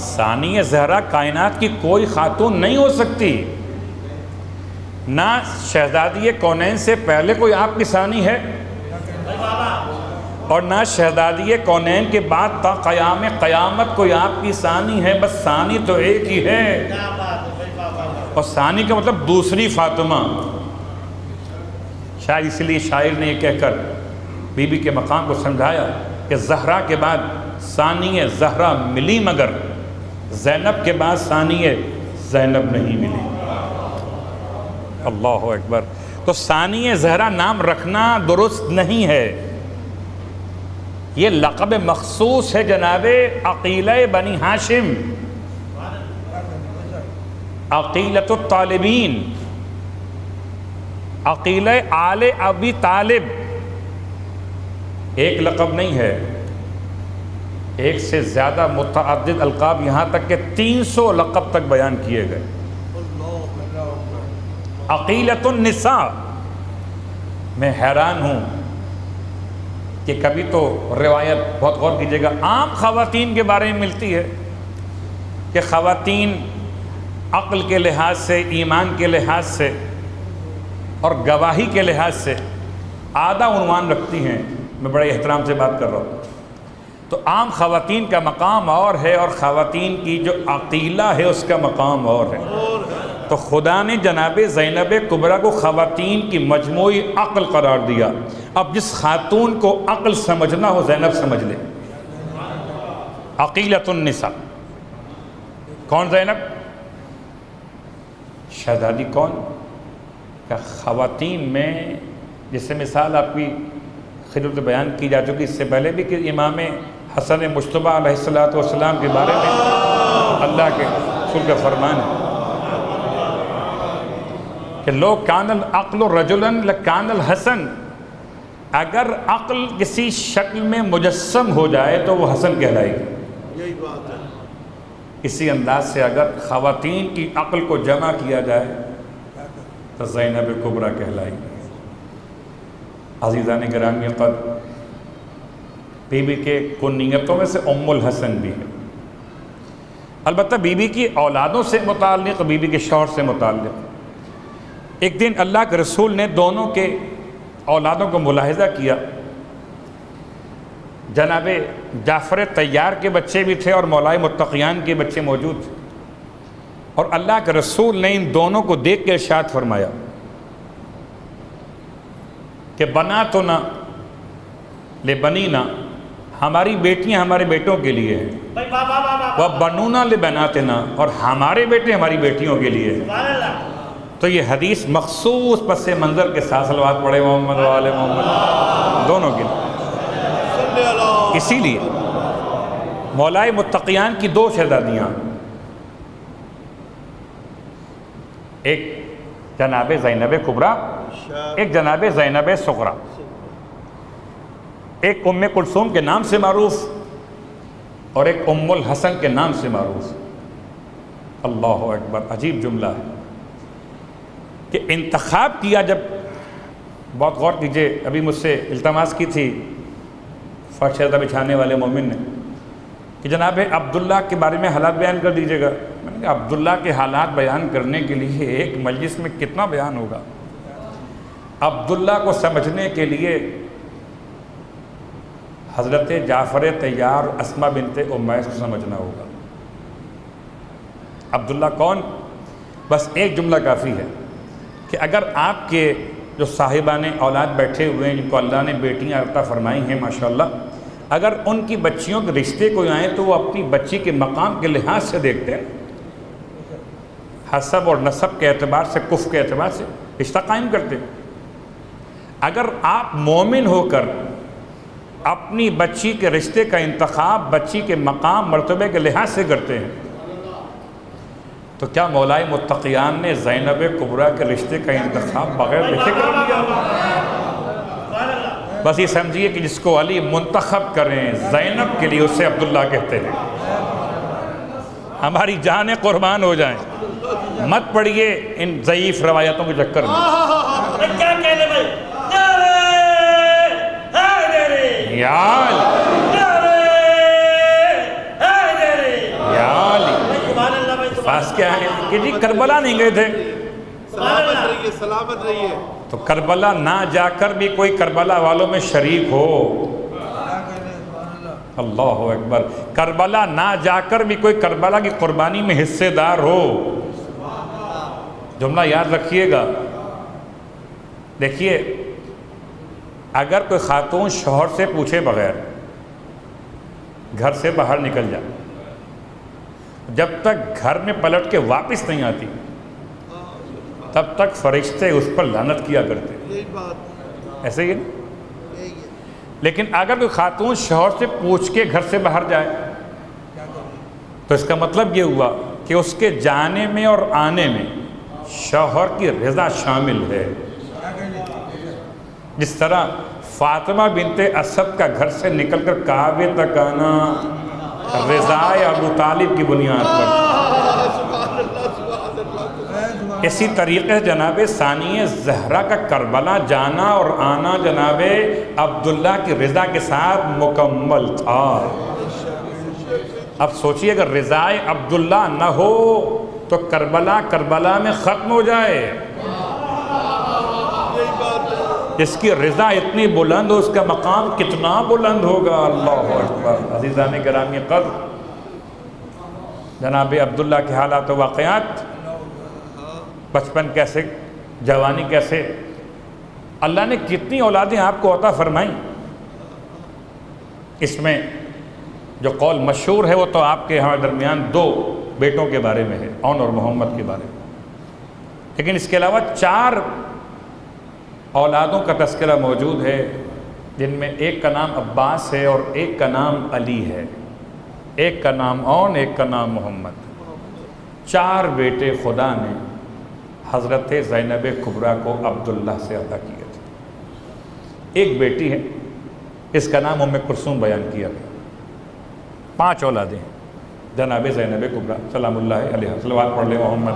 ثانی زہرا کائنات کی کوئی خاتون نہیں ہو سکتی، نہ شہزادی کونین سے پہلے کوئی آپ کی ثانی ہے اور نہ شہزادی کونین کے بعد تا قیام قیامت کوئی آپ کی ثانی ہے، بس ثانی تو ایک ہی ہے، اور ثانی کا مطلب دوسری فاطمہ۔ شاید اس لیے شاعر نے یہ کہہ کر بی بی کے مقام کو سمجھایا کہ زہرا کے بعد ثانی زہرا ملی مگر زینب کے بعد ثانی زینب نہیں ملی۔ اللہ اکبر۔ تو ثانی زہرا نام رکھنا درست نہیں ہے، یہ لقب مخصوص ہے جناب عقیلہ بنی ہاشم، عقیلۃ الطالبین، عقیلہ آل ابی طالب، ایک لقب نہیں ہے، ایک سے زیادہ متعدد القاب، یہاں تک کہ 300 لقب تک بیان کیے گئے۔ عقیلۃ النساء، میں حیران ہوں کہ کبھی تو روایت بہت غور کیجیے گا عام خواتین کے بارے میں ملتی ہے کہ خواتین عقل کے لحاظ سے، ایمان کے لحاظ سے اور گواہی کے لحاظ سے اعلیٰ عنوان رکھتی ہیں۔ میں بڑے احترام سے بات کر رہا ہوں۔ تو عام خواتین کا مقام اور ہے، اور خواتین کی جو عقیلہ ہے اس کا مقام اور ہے۔ تو خدا نے جناب زینب کبریٰ کو خواتین کی مجموعی عقل قرار دیا۔ اب جس خاتون کو عقل سمجھنا ہو زینب سمجھ لے، عقیلۃ النساء۔ کون زینب؟ شہزادی کون؟ کہ خواتین میں جس سے مثال آپ کی خدمت بیان کی جا چکی اس سے پہلے بھی کہ امام حسن مجتبی علیہ السلام کے بارے میں اللہ کے رسول کا فرمان ہے کہ لو کان العقل رجلا لکان الحسن، اگر عقل کسی شکل میں مجسم ہو جائے تو وہ حسن کہلائے گی. یہی بات ہے. اسی انداز سے اگر خواتین کی عقل کو جمع کیا جائے تو زینب کبریٰ کہلائے گی. عزیزان گرامی قدر، بی بی کے کنیتوں میں سے ام الحسن بھی ہے. البتہ بی بی کی اولادوں سے متعلق، بی بی کے شوہر سے متعلق ایک دن اللہ کے رسول نے دونوں کے اولادوں کو ملاحظہ کیا. جناب جعفر طیار کے بچے بھی تھے اور مولائے متقیان کے بچے موجود تھے، اور اللہ کے رسول نے ان دونوں کو دیکھ کے ارشاد فرمایا کہ بناتنا لبنینا، ہماری بیٹیاں ہمارے بیٹوں کے لیے ہیں، وہ بنونا لبناتنا، اور ہمارے بیٹے ہماری بیٹیوں کے لیے ہیں. تو یہ حدیث مخصوص پس منظر کے ساتھ صلوات پڑھے محمد و آل محمد دونوں کے لیے. اسی لیے مولائے متقیان کی دو شہزادیاں، ایک جناب زینب کبریٰ، ایک جناب زینب صغریٰ، ایک ام کلثوم کے نام سے معروف اور ایک ام الحسن کے نام سے معروف. اللہ اکبر، عجیب جملہ ہے کہ انتخاب کیا. جب بہت غور کیجئے، ابھی مجھ سے التماس کی تھی فرش شہزہ بچھانے والے مومن نے کہ جناب عبداللہ کے بارے میں حالات بیان کر دیجیے گا. میں نے کہا عبداللہ کے حالات بیان کرنے کے لیے ایک مجلس میں کتنا بیان ہوگا. عبداللہ کو سمجھنے کے لیے حضرت جعفر طیار اسماء بنت امیس کو سمجھنا ہوگا. عبداللہ کون؟ بس ایک جملہ کافی ہے کہ اگر آپ کے جو صاحبان اولاد بیٹھے ہوئے ہیں، جن کو اللہ نے بیٹیاں عطا فرمائی ہیں ماشاءاللہ، اگر ان کی بچیوں کے رشتے کو آئیں تو وہ اپنی بچی کے مقام کے لحاظ سے دیکھتے ہیں، حسب اور نسب کے اعتبار سے، کف کے اعتبار سے رشتہ قائم کرتے ہیں. اگر آپ مومن ہو کر اپنی بچی کے رشتے کا انتخاب بچی کے مقام مرتبے کے لحاظ سے کرتے ہیں تو کیا مولائے متقیان نے زینب کبریٰ کے رشتے کا انتخاب بغیر دیکھے کر دیا؟ بس یہ سمجھیے کہ جس کو علی منتخب کریں زینب کے لیے اسے عبداللہ کہتے ہیں. ہماری جانیں قربان ہو جائیں. مت پڑھیے ان ضعیف روایتوں کے چکر میں. پاس کیا ہے کہ جی کربلا نہیں گئے تھے. سلامت رہیے، سلامت رہیے. تو کربلا نہ جا کر بھی کوئی کربلا والوں میں شریک ہو. اللہ اکبر. کربلا نہ جا کر بھی کوئی کربلا کی قربانی میں حصے دار ہو. جملہ یاد رکھیے گا. دیکھیے، اگر کوئی خاتون شوہر سے پوچھے بغیر گھر سے باہر نکل جائے، جب تک گھر میں پلٹ کے واپس نہیں آتی تب تک فرشتے اس پر لعنت کیا کرتے. یہی بات ایسے ہی. لیکن اگر کوئی خاتون شوہر سے پوچھ کے گھر سے باہر جائے تو اس کا مطلب یہ ہوا کہ اس کے جانے میں اور آنے میں شوہر کی رضا شامل ہے. جس طرح فاطمہ بنت اسد کا گھر سے نکل کر کعبے تک آنا رضائے ابو طالب کی بنیاد پر. اسی طریقے جناب ثانی زہرا کا کربلا جانا اور آنا جناب عبداللہ کی رضا کے ساتھ مکمل تھا. اب سوچئے اگر رضائے عبداللہ نہ ہو تو کربلا میں ختم ہو جائے. اس کی رضا اتنی بلند ہو، اس کا مقام کتنا بلند ہوگا. اللہ اکبر. عزیزان گرامی قدر، جناب عبداللہ کے حالات و واقعات، بچپن کیسے، جوانی کیسے، اللہ نے کتنی اولادیں آپ کو عطا فرمائیں. اس میں جو قول مشہور ہے وہ تو آپ کے ہمارے درمیان 2 بیٹوں کے بارے میں ہے، اون اور محمد کے بارے میں. لیکن اس کے علاوہ 4 اولادوں کا تذکرہ موجود ہے، جن میں ایک کا نام عباس ہے اور ایک کا نام علی ہے، ایک کا نام اون، ایک کا نام محمد. 4 بیٹے خدا نے حضرت زینب کبریٰ کو عبداللہ سے عطا کیے تھے. ایک بیٹی ہے، اس کا نام ام کلثوم بیان کیا گیا، 5 اولادیں ہیں، جناب زینب کبریٰ سلام اللہ علیہ، صلوات پڑھ لے محمد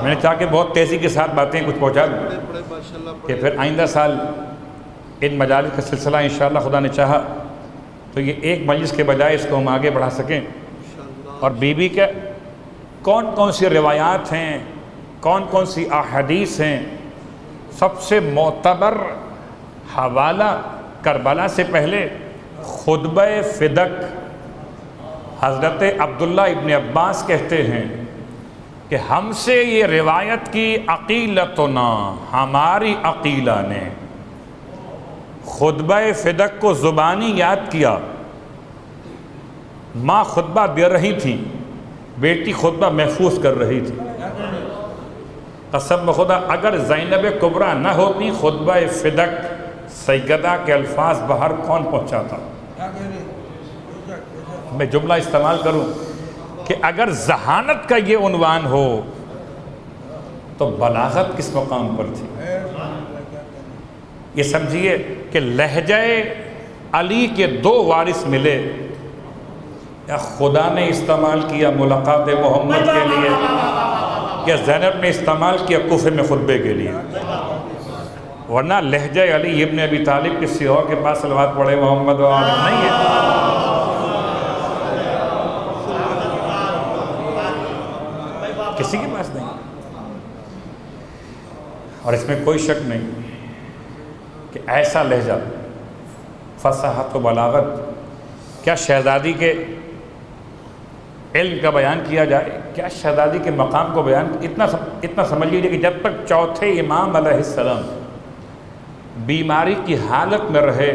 میں نے چاہا کہ بہت تیزی کے ساتھ باتیں کچھ پہنچا دوں کہ پھر آئندہ سال ان مجالس کا سلسلہ انشاءاللہ خدا نے چاہا تو یہ ایک مجلس کے بجائے اس کو ہم آگے بڑھا سکیں، اور بی بی کے کون کون سی روایات ہیں، کون کون سی احادیث ہیں، سب سے معتبر حوالہ کربلا سے پہلے خطبہ فدق حضرت عبداللہ ابن عباس کہتے ہیں کہ ہم سے یہ روایت کی عقیلتنا، ہماری عقیلہ نے خطبہ فدق کو زبانی یاد کیا، ماں خطبہ دے رہی تھی، بیٹی خطبہ محفوظ کر رہی تھی، قسم خدا اگر زینب کبریٰ نہ ہوتی خطبہ فدق سیدہ کے الفاظ باہر کون پہنچاتا؟ میں جملہ استعمال کروں کہ اگر ذہانت کا یہ عنوان ہو تو بلاغت کس مقام پر تھی؟ یہ سمجھیے کہ لہجہ علی کے 2 وارث ملے، یا خدا نے استعمال کیا ملاقات محمد کے لیے، یا زینب نے استعمال کیا کوفے میں خطبے کے لیے، ورنہ لہجہ علی ابن ابی طالب کسی اور کے پاس صلوات پڑھے محمد و آل نہیں ہے۔ کسی کے پاس نہیں، اور اس میں کوئی شک نہیں کہ ایسا لہجہ، فصاحت و بلاغت، کیا شہزادی کے علم کا بیان کیا جائے، کیا شہزادی کے مقام کو بیان، اتنا سمجھ لیجیے کہ جب تک چوتھے امام علیہ السلام بیماری کی حالت میں رہے،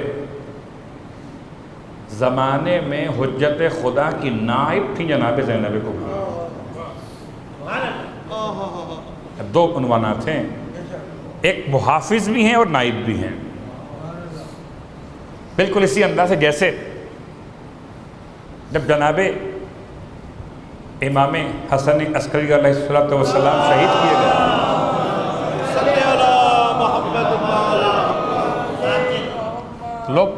زمانے میں حجت خدا کی نائب تھی جناب زینب کبریٰ۔ 2 عنوانات ہیں، ایک محافظ بھی ہیں اور نائب بھی ہیں، بالکل اسی انداز سے جیسے جب جناب امام حسن عسکری علیہ السلام شہید کیے گئے، لوگ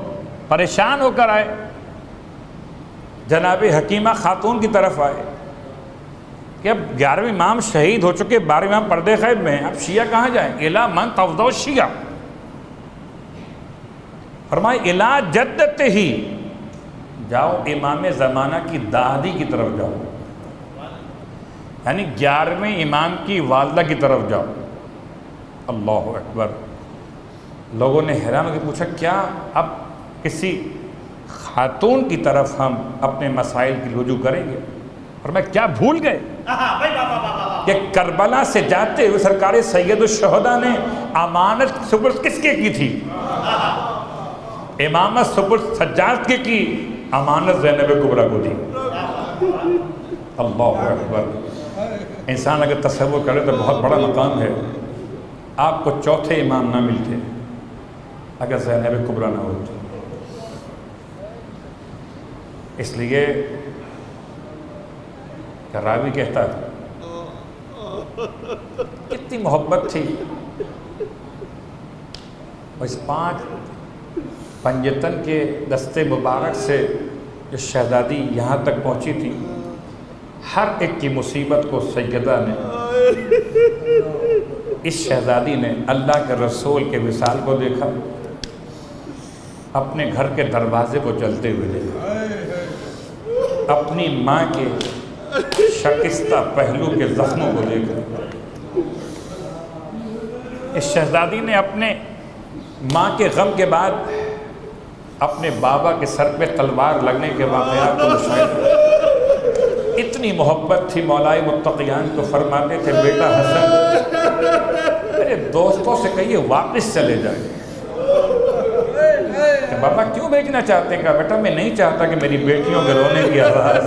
پریشان ہو کر آئے، جناب حکیمہ خاتون کی طرف آئے کہ اب 11ویں امام شہید ہو چکے، 12ویں امام پردے غیب میں ہیں، اب شیعہ کہاں جائیں؟ الا من تفضل الشیعہ، فرمائے الا جدت ہی، جاؤ امام زمانہ کی دادی کی طرف جاؤ، یعنی 11ویں امام کی والدہ کی طرف جاؤ۔ اللہ اکبر، لوگوں نے حیران ہو کے پوچھا کیا اب کسی خاتون کی طرف ہم اپنے مسائل کی رجوع کریں گے؟ اور میں کیا بھول گئے کہ کربلا سے جاتے ہوئے سرکار سید الشہداء نے امانت سپرد کس کے کی تھی؟ امامت سپرد سجاد کے کی، امانت زینب کبریٰ کو دی۔ اللہ اکبر، انسان اگر تصور کرے تو بہت بڑا مقام ہے۔ آپ کو چوتھے امام نہ ملتے اگر زینب کبریٰ نہ ہوتی، اس لیے کہ راوی کہتا تھا کتنی محبت تھی، اس 5 پنجتن کے دستے مبارک سے جو شہزادی یہاں تک پہنچی تھی، ہر ایک کی مصیبت کو سیدہ نے، اس شہزادی نے اللہ کے رسول کے وصال کو دیکھا، اپنے گھر کے دروازے کو چلتے ہوئے دیکھا، اپنی ماں کے شکستہ پہلو کے زخموں کو دیکھا۔ اس شہزادی نے اپنے ماں کے غم کے بعد اپنے بابا کے سر پہ تلوار لگنے کے واقعات کو مشاہدہ، اتنی محبت تھی مولائے متقیان کو، فرماتے تھے بیٹا حسن میرے دوستوں سے کہیے واپس چلے جائیں۔ کہ بابا کیوں بھیجنا چاہتے ہیں؟ کہا بیٹا میں نہیں چاہتا کہ میری بیٹیوں کے رونے کی آواز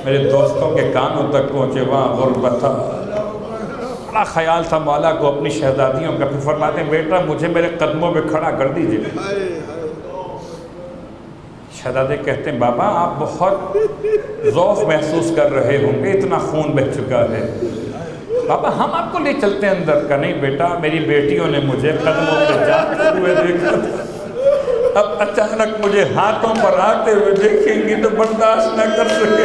میرے دوستوں کے کانوں تک پہنچے، وہاں غربت تھا، بڑا خیال تھا مولا کو اپنی شہزادیوں کا۔ پھر فرماتے ہیں بیٹا مجھے میرے قدموں پہ کھڑا کر دیجئے۔ شہزادے کہتے ہیں بابا آپ بہت ذوف محسوس کر رہے ہوں گے، اتنا خون بہہ چکا ہے، بابا ہم آپ کو لے چلتے ہیں اندر کا. نہیں بیٹا میری بیٹیوں نے مجھے قدموں پہ جاتے ہوئے دیکھا تھا, اب اچانک مجھے ہاتھوں پر آتے ہوئے دیکھیں گی تو برداشت نہ کر سکے.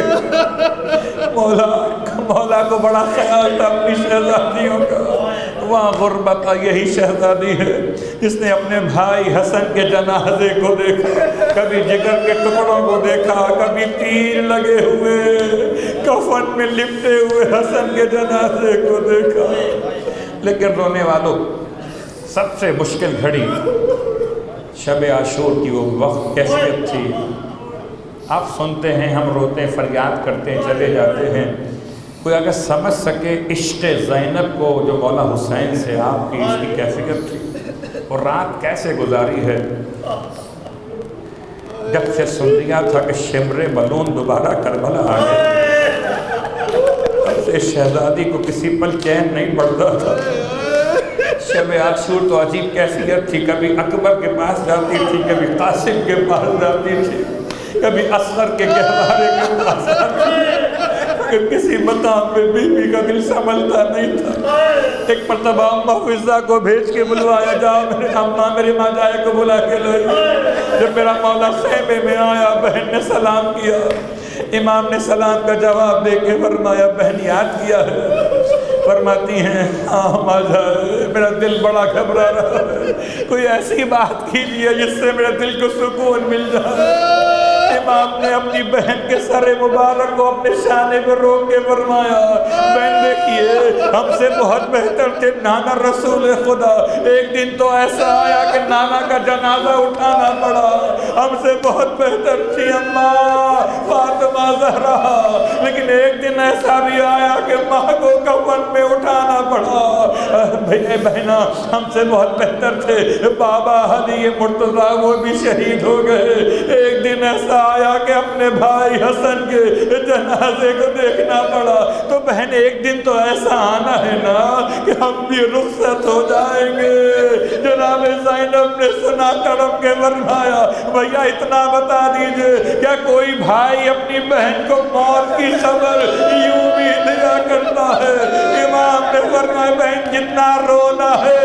مولا کو بڑا خیال تھا اپنی شہزادیوں کا. وہاں غربت یہی شہزادی ہے جس نے اپنے بھائی حسن کے جنازے کو دیکھا, کبھی جگر کے ٹکڑوں کو دیکھا, کبھی تیر لگے ہوئے کفن میں لپٹے ہوئے حسن کے جنازے کو دیکھا. لیکن رونے والوں, سب سے مشکل گھڑی شب عاشور کی وہ وقت کیفیت تھی. آپ سنتے ہیں, ہم روتے ہیں, فریاد کرتے ہیں, چلے جاتے ہیں. کوئی اگر سمجھ سکے عشق زینب کو جو مولا حسین سے آپ کی اس کی کیفیت تھی, اور رات کیسے گزاری ہے. جب سے سن لیا تھا کہ شمر ملون دوبارہ کربلا آ گئے, تب سے شہزادی کو کسی پل چین نہیں پڑتا تھا. شب عاشور تو عجیب کیفیت تھی, کبھی اکبر کے پاس جاتی تھی, کبھی قاسم کے پاس جاتی تھی, کبھی اصغر کے گہوارے کے پاس جاتی تھی. کسی مقام پہ بیوی کا دل سنبھلتا نہیں تھا. ایک مرتبہ اماں حفظہ کو بھیج کے بلوایا, جاؤ میرے اماں میرے ماں جائے کو بلا کے لائی. جب میرا مولا خیمے میں آیا, بہن نے سلام کیا, امام نے سلام کا جواب دے کے فرمایا بہن یاد کیا ہے؟ فرماتی ہیں ہاں ماں جائے, میرا دل بڑا گھبرا رہا ہے, کوئی ایسی بات کیجیے جس سے میرے دل کو سکون مل جائے. امام نے اپنی بہن کے سر مبارک کو اپنے شانے پر روک کے فرمایا, بہن دیکھیے ہم سے بہت بہتر تھے نانا رسول خدا. ایک دن تو ایسا آیا کہ نانا کا جنازہ اٹھانا پڑا, ہم سے بہت بہتر تھی اماں فاطمہ زہرا, لیکن ایک دن ایسا بھی آیا کہ ماں کو کفن میں اٹھانا پڑا. بہنا ہم سے بہت بہتر تھے, بابا علی مرتضیٰ وہ بھی شہید ہو گئے. ایک دن ایسا آیا کہ اپنے بھائی حسن کے جنازے کو دیکھنا پڑا. تو بہن ایک دن تو ایسا آنا ہے نا کہ ہم بھی رخصت ہو جائیں گے. جناب زینب نے سنا تڑپ کے فرمایا, بھیا اتنا بتا دیجئے کیا کوئی بھائی اپنی بہن کو موت کی خبر یوں بھی دیا کرتا ہے؟ امام نے فرمایا بہن جتنا رونا ہے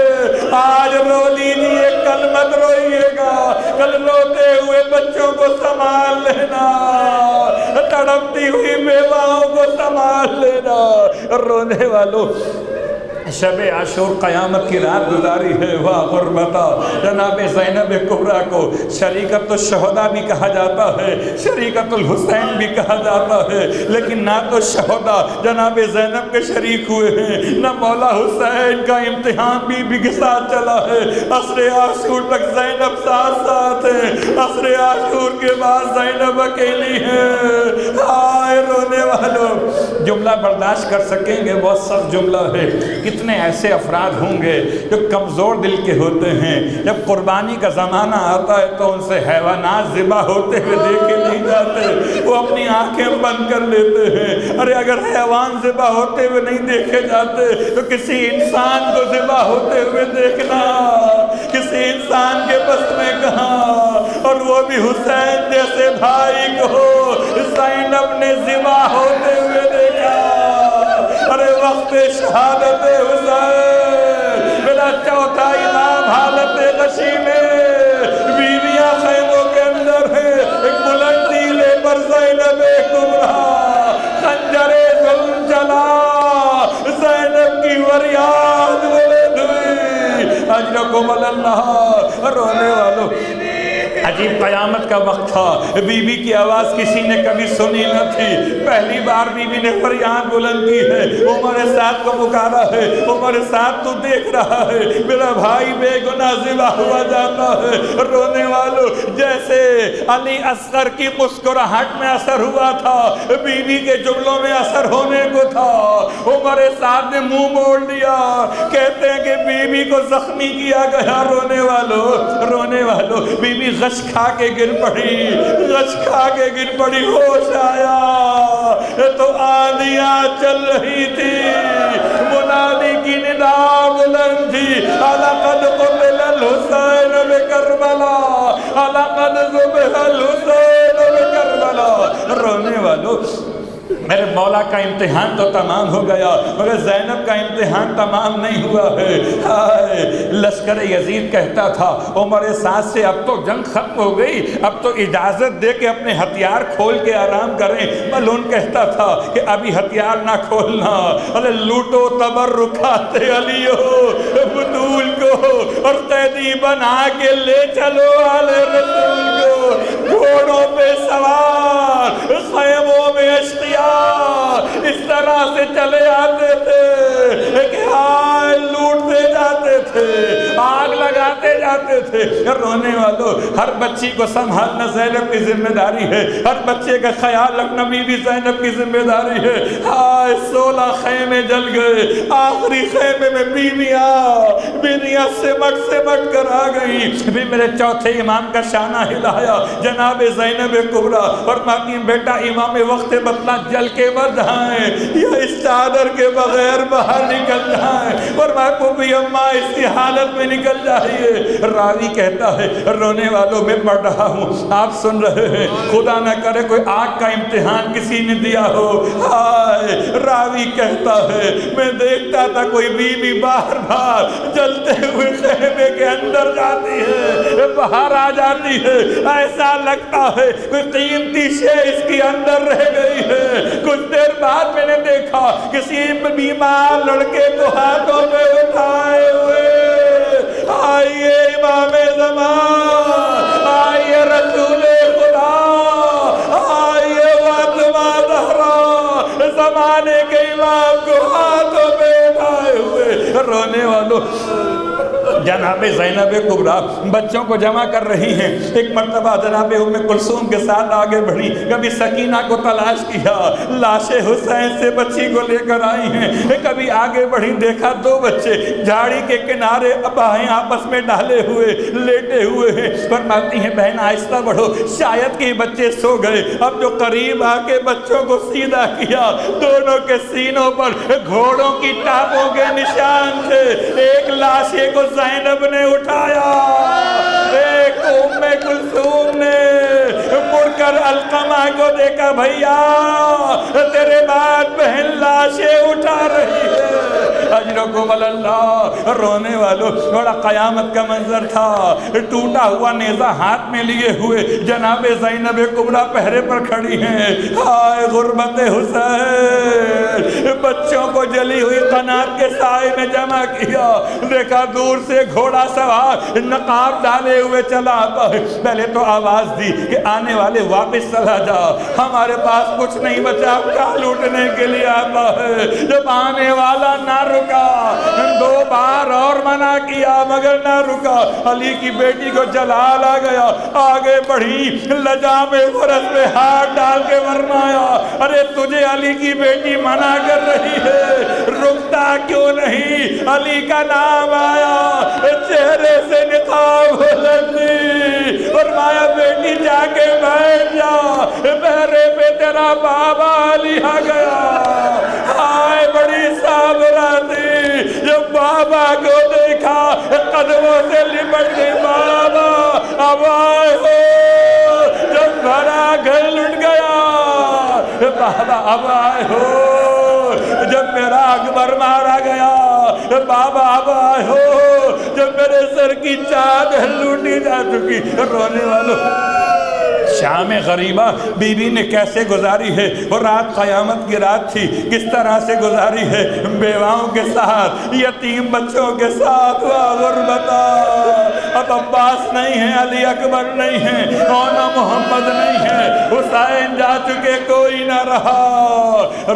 آج رو لیجیے, کل مت روئیے گا, کل روتے ہوئے بچوں کو سنبھال لینا, تڑپتی ہوئی بیواؤں کو سنبھال لینا. رونے والوں, شب عاشور قیامت کی رات گزاری ہے. واہ غربتا, جناب زینب کبریٰ کو شریکت الشہداء بھی کہا جاتا ہے, شریکت الحسین بھی کہا جاتا ہے, لیکن نہ تو شہداء جناب زینب کے شریک ہوئے ہیں, نہ مولا حسین کا امتحان بھی کے ساتھ چلا ہے. عصر عاشور تک زینب ساتھ ساتھ ہیں, عصر عاشور کے بعد زینب اکیلی ہیں. ہائے رونے والوں, جملہ برداشت کر سکیں گے, بہت سخت جملہ ہے. کتنے ایسے افراد ہوں گے جو کمزور دل کے ہوتے ہیں, جب قربانی کا زمانہ آتا ہے تو ان سے حیوانات ذبح ہوتے ہوئے دیکھے نہیں جاتے, وہ اپنی آنکھیں بند کر لیتے ہیں. ارے اگر حیوان ذبح ہوتے ہوئے نہیں دیکھے جاتے تو کسی انسان کو ذبح ہوتے ہوئے دیکھنا کسی انسان کے بس میں کہاں, اور وہ بھی حسین جیسے بھائی کو زینب نے ذبح ہوتے ہوئے دیکھا. ارے وقت شہادت حسین, میرا چوتھا امام حالت غشی میں, بیویاں خیموں کے اندر ہیں, ایک بلند ٹیلے پر زینب کبریٰ, خنجر ظلم چلا, زینب کی فریاد بلند ہوئی, اجرکم اللہ. رونے والوں, عجیب قیامت کا وقت تھا, بی بی کی آواز کسی نے کبھی سنی نہ تھی. پہلی بار بی بی نے فریاد بلند کی ہے, عمر سعد کو پکارا ہے, عمر سعد تو دیکھ رہا ہے میرا بھائی بے گناہ ذبح ہوا جاتا ہے. رونے والوں, جیسے علی اصغر کی مسکراہٹ میں اثر ہوا تھا, بی بی کے جملوں میں اثر ہونے کو تھا, عمر سعد نے منہ موڑ لیا. کہتے ہیں کہ بی بی کو زخمی کیا گیا. رونے والوں, بی بی غش کھا کے گر پڑی, غش کھا کے گر پڑی. ہوش آیا تو آندیاں چل رہی تھی, منادی کی ندا بلند تھی, لقد قتل الحسین بکربلا, لقد ذبح الحسین بکربلا. رونے والوں, میرے مولا کا امتحان تو تمام ہو گیا مگر زینب کا امتحان تمام نہیں ہوا ہے۔ ہائے لشکر یزید کہتا تھا عمر سعد سے اب تو جنگ ختم ہو گئی، اب تو اجازت دے کے اپنے ہتھیار کھول کے آرام کریں۔ ملعون کہتا تھا کہ ابھی ہتھیار نہ کھولنا، ارے لوٹو تبرکات علیو بطول کو اور قیدی بنا کے لے چلو آل رسول کو، گھوڑوں پہ سوار خیموں میں اشقیاء اس طرح سے چلے آتے تھے کہ ہائے لوٹتے جاتے تھے، آگ لگاتے جاتے تھے۔ رونے والوں، ہر بچی کو سنبھالنا زینب کی ذمہ داری ہے، ہر بچے کا خیال رکھنا بی بی زینب کی ذمہ داری ہے۔ ہائے 16 خیمے جل گئے، آخری خیمے میں بیویاں سمٹ کر آ گئی۔ بھی میرے چوتھے امام کا شانہ ہلایا جناب زینب کبریٰ، اور ماتی بیٹا امام وقت بطلہ جل کے مر جائیں یا اس چادر کے بغیر باہر نکل جائیں، اور محبوب اماں اس حالت میں نکل جائیے۔ راوی کہتا ہے رونے والوں میں پڑھ رہا ہوں، آپ سن رہے ہیں، خدا نہ کرے کوئی آگ کا امتحان کسی نے دیا ہو۔ ہائے راوی کہتا ہے میں دیکھتا تھا کوئی بیوی باہر جلتے ہوئے خیمے کے اندر جاتی ہے، باہر آ جاتی ہے، ایسا لگتا ہے کوئی قیمتی شے اس کے اندر رہ گئی ہے۔ کچھ دیر بعد میں نے دیکھا کسی بیمار لڑکے کو ہاتھوں میں اٹھائے ہوئے، آئیے امام زمان، آئیے رسول خدا، آئیے فاطمہ زہرا، زمانے کے امام کو ہاتھوں میں اٹھائے ہوئے۔ رونے والوں، جناب زینب کبریٰ بچوں کو جمع کر رہی ہیں۔ ایک مرتبہ جناب ام کلثوم کے ساتھ آگے بڑھی، کبھی سکینہ کو تلاش کیا، لاش حسین سے بچی کو لے کر آئی ہیں۔ کبھی آگے بڑھی، دیکھا 2 بچے جھاڑی کے کنارے باہیں آپس میں ڈالے ہوئے لیٹے ہوئے ہیں۔ فرماتی ہیں بہن آہستہ بڑھو، شاید کہ بچے سو گئے۔ اب جو قریب آ کے بچوں کو سیدھا کیا، دونوں کے سینوں پر گھوڑوں کی ٹاپوں کے نشان تھے۔ ایک لاشے کو زینب نے اٹھایا، ایک ام کلثوم نے مڑ کر علقمہ کو دیکھا، بھیا تیرے بعد بہن لاشیں اٹھا رہی ہے، اجرکم اللہ۔ رونے والوں، بڑا قیامت کا منظر تھا، ٹوٹا ہوا نیزہ ہاتھ میں لیے ہوئے جناب زینب کبریٰ پہرے پر کھڑی ہیں۔ ہائے غربت حسین، بچوں کو جلی ہوئی قنات کے سائے میں جمع کیا، دیکھا دور سے گھوڑا سوار نقاب ڈالے ہوئے چلا آتا ہے۔ پہلے تو آواز دی کہ آنے والے واپس چلا جا، ہمارے پاس کچھ نہیں بچا، کیا لوٹنے کے لیے آتا ہے۔ جب آنے والا نہ رکا، 2 بار اور منع کیا مگر نہ رکا۔ علی کی بیٹی کو جلال آ گیا، آگے بڑھی، لجام فرس پہ ہاتھ ڈال کے فرمایا ارے تجھے علی کی بیٹی منع کر رہی ہے، رکتا کیوں نہیں؟ علی کا نام آیا، چہرے سے نقاب لگی، فرمایا بیٹی جا کے بیٹھ جا، پہرے پہ تیرا بابا علی آ گیا۔ ہائے بڑی صابرہ تھی، جب بابا کو دیکھا قدموں سے لپٹ گئی، بابا اب آئے ہو۔ جب بھرا گھر لٹ گیا، بابا اب آئے ہو۔ جب میرا اکبر مارا گیا، بابا اب آئے ہو۔ جب میرے سر کی چادر لوٹی جا چکی۔ رونے والوں، شام غریبہ بی بی نے کیسے گزاری ہے، اور رات قیامت کی رات تھی، کس طرح سے گزاری ہے، بیواؤں کے ساتھ، یتیم بچوں کے ساتھ۔ واہ غربتا، اب عباس نہیں ہے، علی اکبر نہیں ہے، مولا محمد نہیں ہے، حسین جا چکے، کوئی نہ رہا۔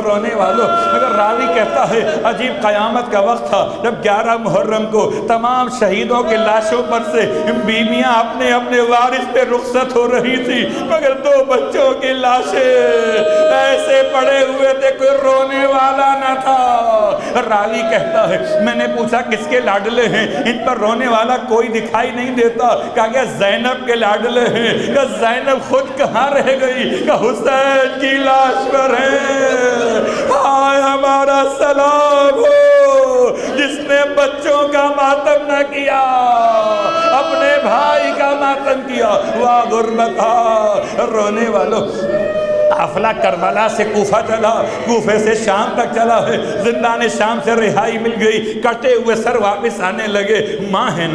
رونے والوں، اگر راوی کہتا ہے عجیب قیامت کا وقت تھا جب 11 محرم کو تمام شہیدوں کے لاشوں پر سے بیویاں اپنے اپنے وارث پہ رخصت ہو رہی تھی، مگر 2 بچوں کی لاشیں ایسے پڑے ہوئے تھے، کوئی رونے والا نہ تھا۔ راوی کہتا ہے میں نے پوچھا کس کے لاڈلے ہیں، ان پر رونے والا کوئی دکھائی نہیں دیتا۔ کہا کہ زینب کے لاڈلے ہیں۔ کہ زینب خود کہاں رہ گئی؟ کہ حسین کی لاش پر ہے۔ آئے ہمارا سلام ہو جس نے بچوں کا ماتم نہ کیا، اپنے بھائی کا ماتم کیا۔ واہ غربتا، رونے والوں، قافلہ کربلا سے کوفہ چلا، کوفے سے شام تک چلا ہے، زندان شام سے رہائی مل گئی، کٹے ہوئے سر واپس آنے لگے۔ ماں ہے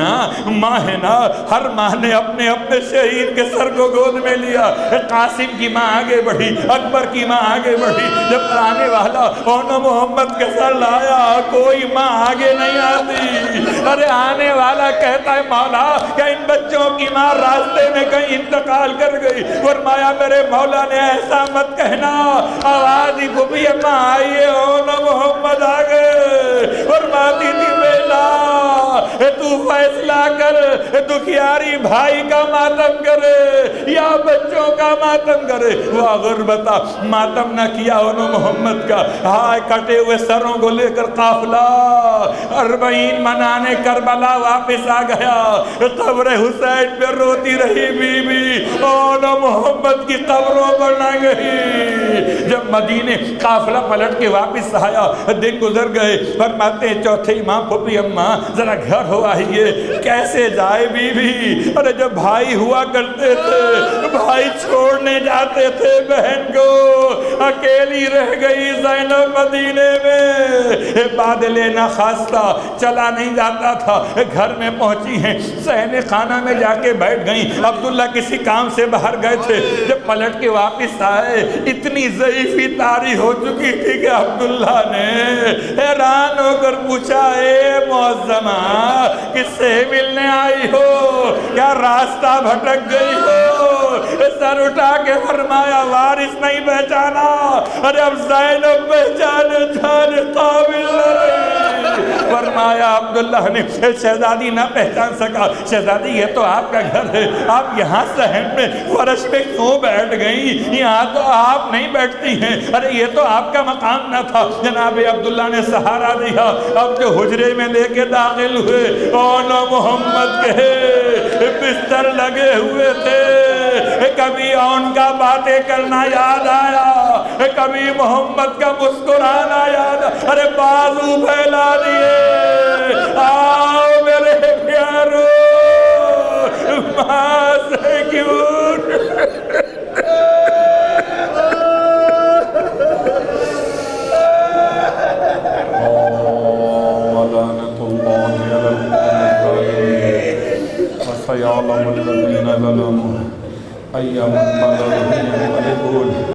نا، ہر ماں نے اپنے اپنے شہید کے سر کو گود میں لیا۔ قاسم کی ماں آگے بڑھی، اکبر کی ماں آگے بڑھی، جب آنے والا اونو محمد کے سر لایا، کوئی ماں آگے نہیں آتی۔ ارے آنے والا کہتا ہے مولا کہ ان بچوں کی ماں راستے میں کہیں انتقال کر گئی۔ فرمایا میرے مولا نے ایسا مت کہنا، آواز ہی گھبی ماں آئیے اونو محمد آگے۔ فرماتی تھی بیٹا تو فیصلہ کر، دکھیاری بھائی کا ماتم کرے یا بچوں کا ماتم کرے۔ وہ غربتہ ماتم نہ کیا اونو محمد کا، ہائے کٹے ہوئے سروں کو لے کر قافلہ 40 منانے کربلا واپس آ گیا۔ قبر حسین پہ روتی رہی بی بی، اونو محمد کی قبروں پر نہ گئی۔ جب مدینے قافلہ پلٹ کے واپس آیا، دن گزر گئے، فرماتے ہیں چوتھے امام پھوپھی اماں ذرا گھر ہو آئیے۔ کیسے جائے بی بی؟ ارے جب بھائی ہوا کرتے تھے، بھائی چھوڑنے جاتے تھے بہن کو، اکیلی رہ گئی زینب مدینے میں، بادل نخواستہ چلا نہیں جاتا تھا۔ گھر میں پہنچی ہیں، صحن خانہ میں جا کے بیٹھ گئیں۔ عبداللہ کسی کام سے باہر گئے تھے، جب پلٹ کے واپس آئے اتنی ضعیفی طاری ہو چکی تھی کہ عبداللہ نے حیران ہو کر پوچھا، اے معظمہ کس سے ملنے آئی ہو؟ کیا راستہ بھٹک گئی ہو؟ سر اٹھا کے فرمایا وارث نہیں پہچانا؟ ارے اب زینب پہچانے جانے قابل نہیں۔ فرمایا عبداللہ نے شہزادی نہ پہچان سکا، شہزادی یہ تو آپ کا گھر ہے، آپ یہاں صحن میں فرش پہ کیوں بیٹھ گئیں؟ یہاں تو آپ نہیں بیٹھتی ہیں۔ ارے یہ تو آپ کا مقام نہ تھا۔ جناب عبداللہ نے سہارا دیا، اب جو حجرے میں لے کے داخل ہوئے، اونو محمد کے بستر لگے ہوئے تھے۔ کبھی اون کا باتیں کرنا یاد آیا، کبھی محمد کا مسکرانا یاد آیا۔ ارے بازو پھیلا دیے، آؤ میرے پیارو، ماں سے کیوں ولعنة الله على القوم الظالمين وسيعلم الذين ظلموا أي منقلب ينقلبون۔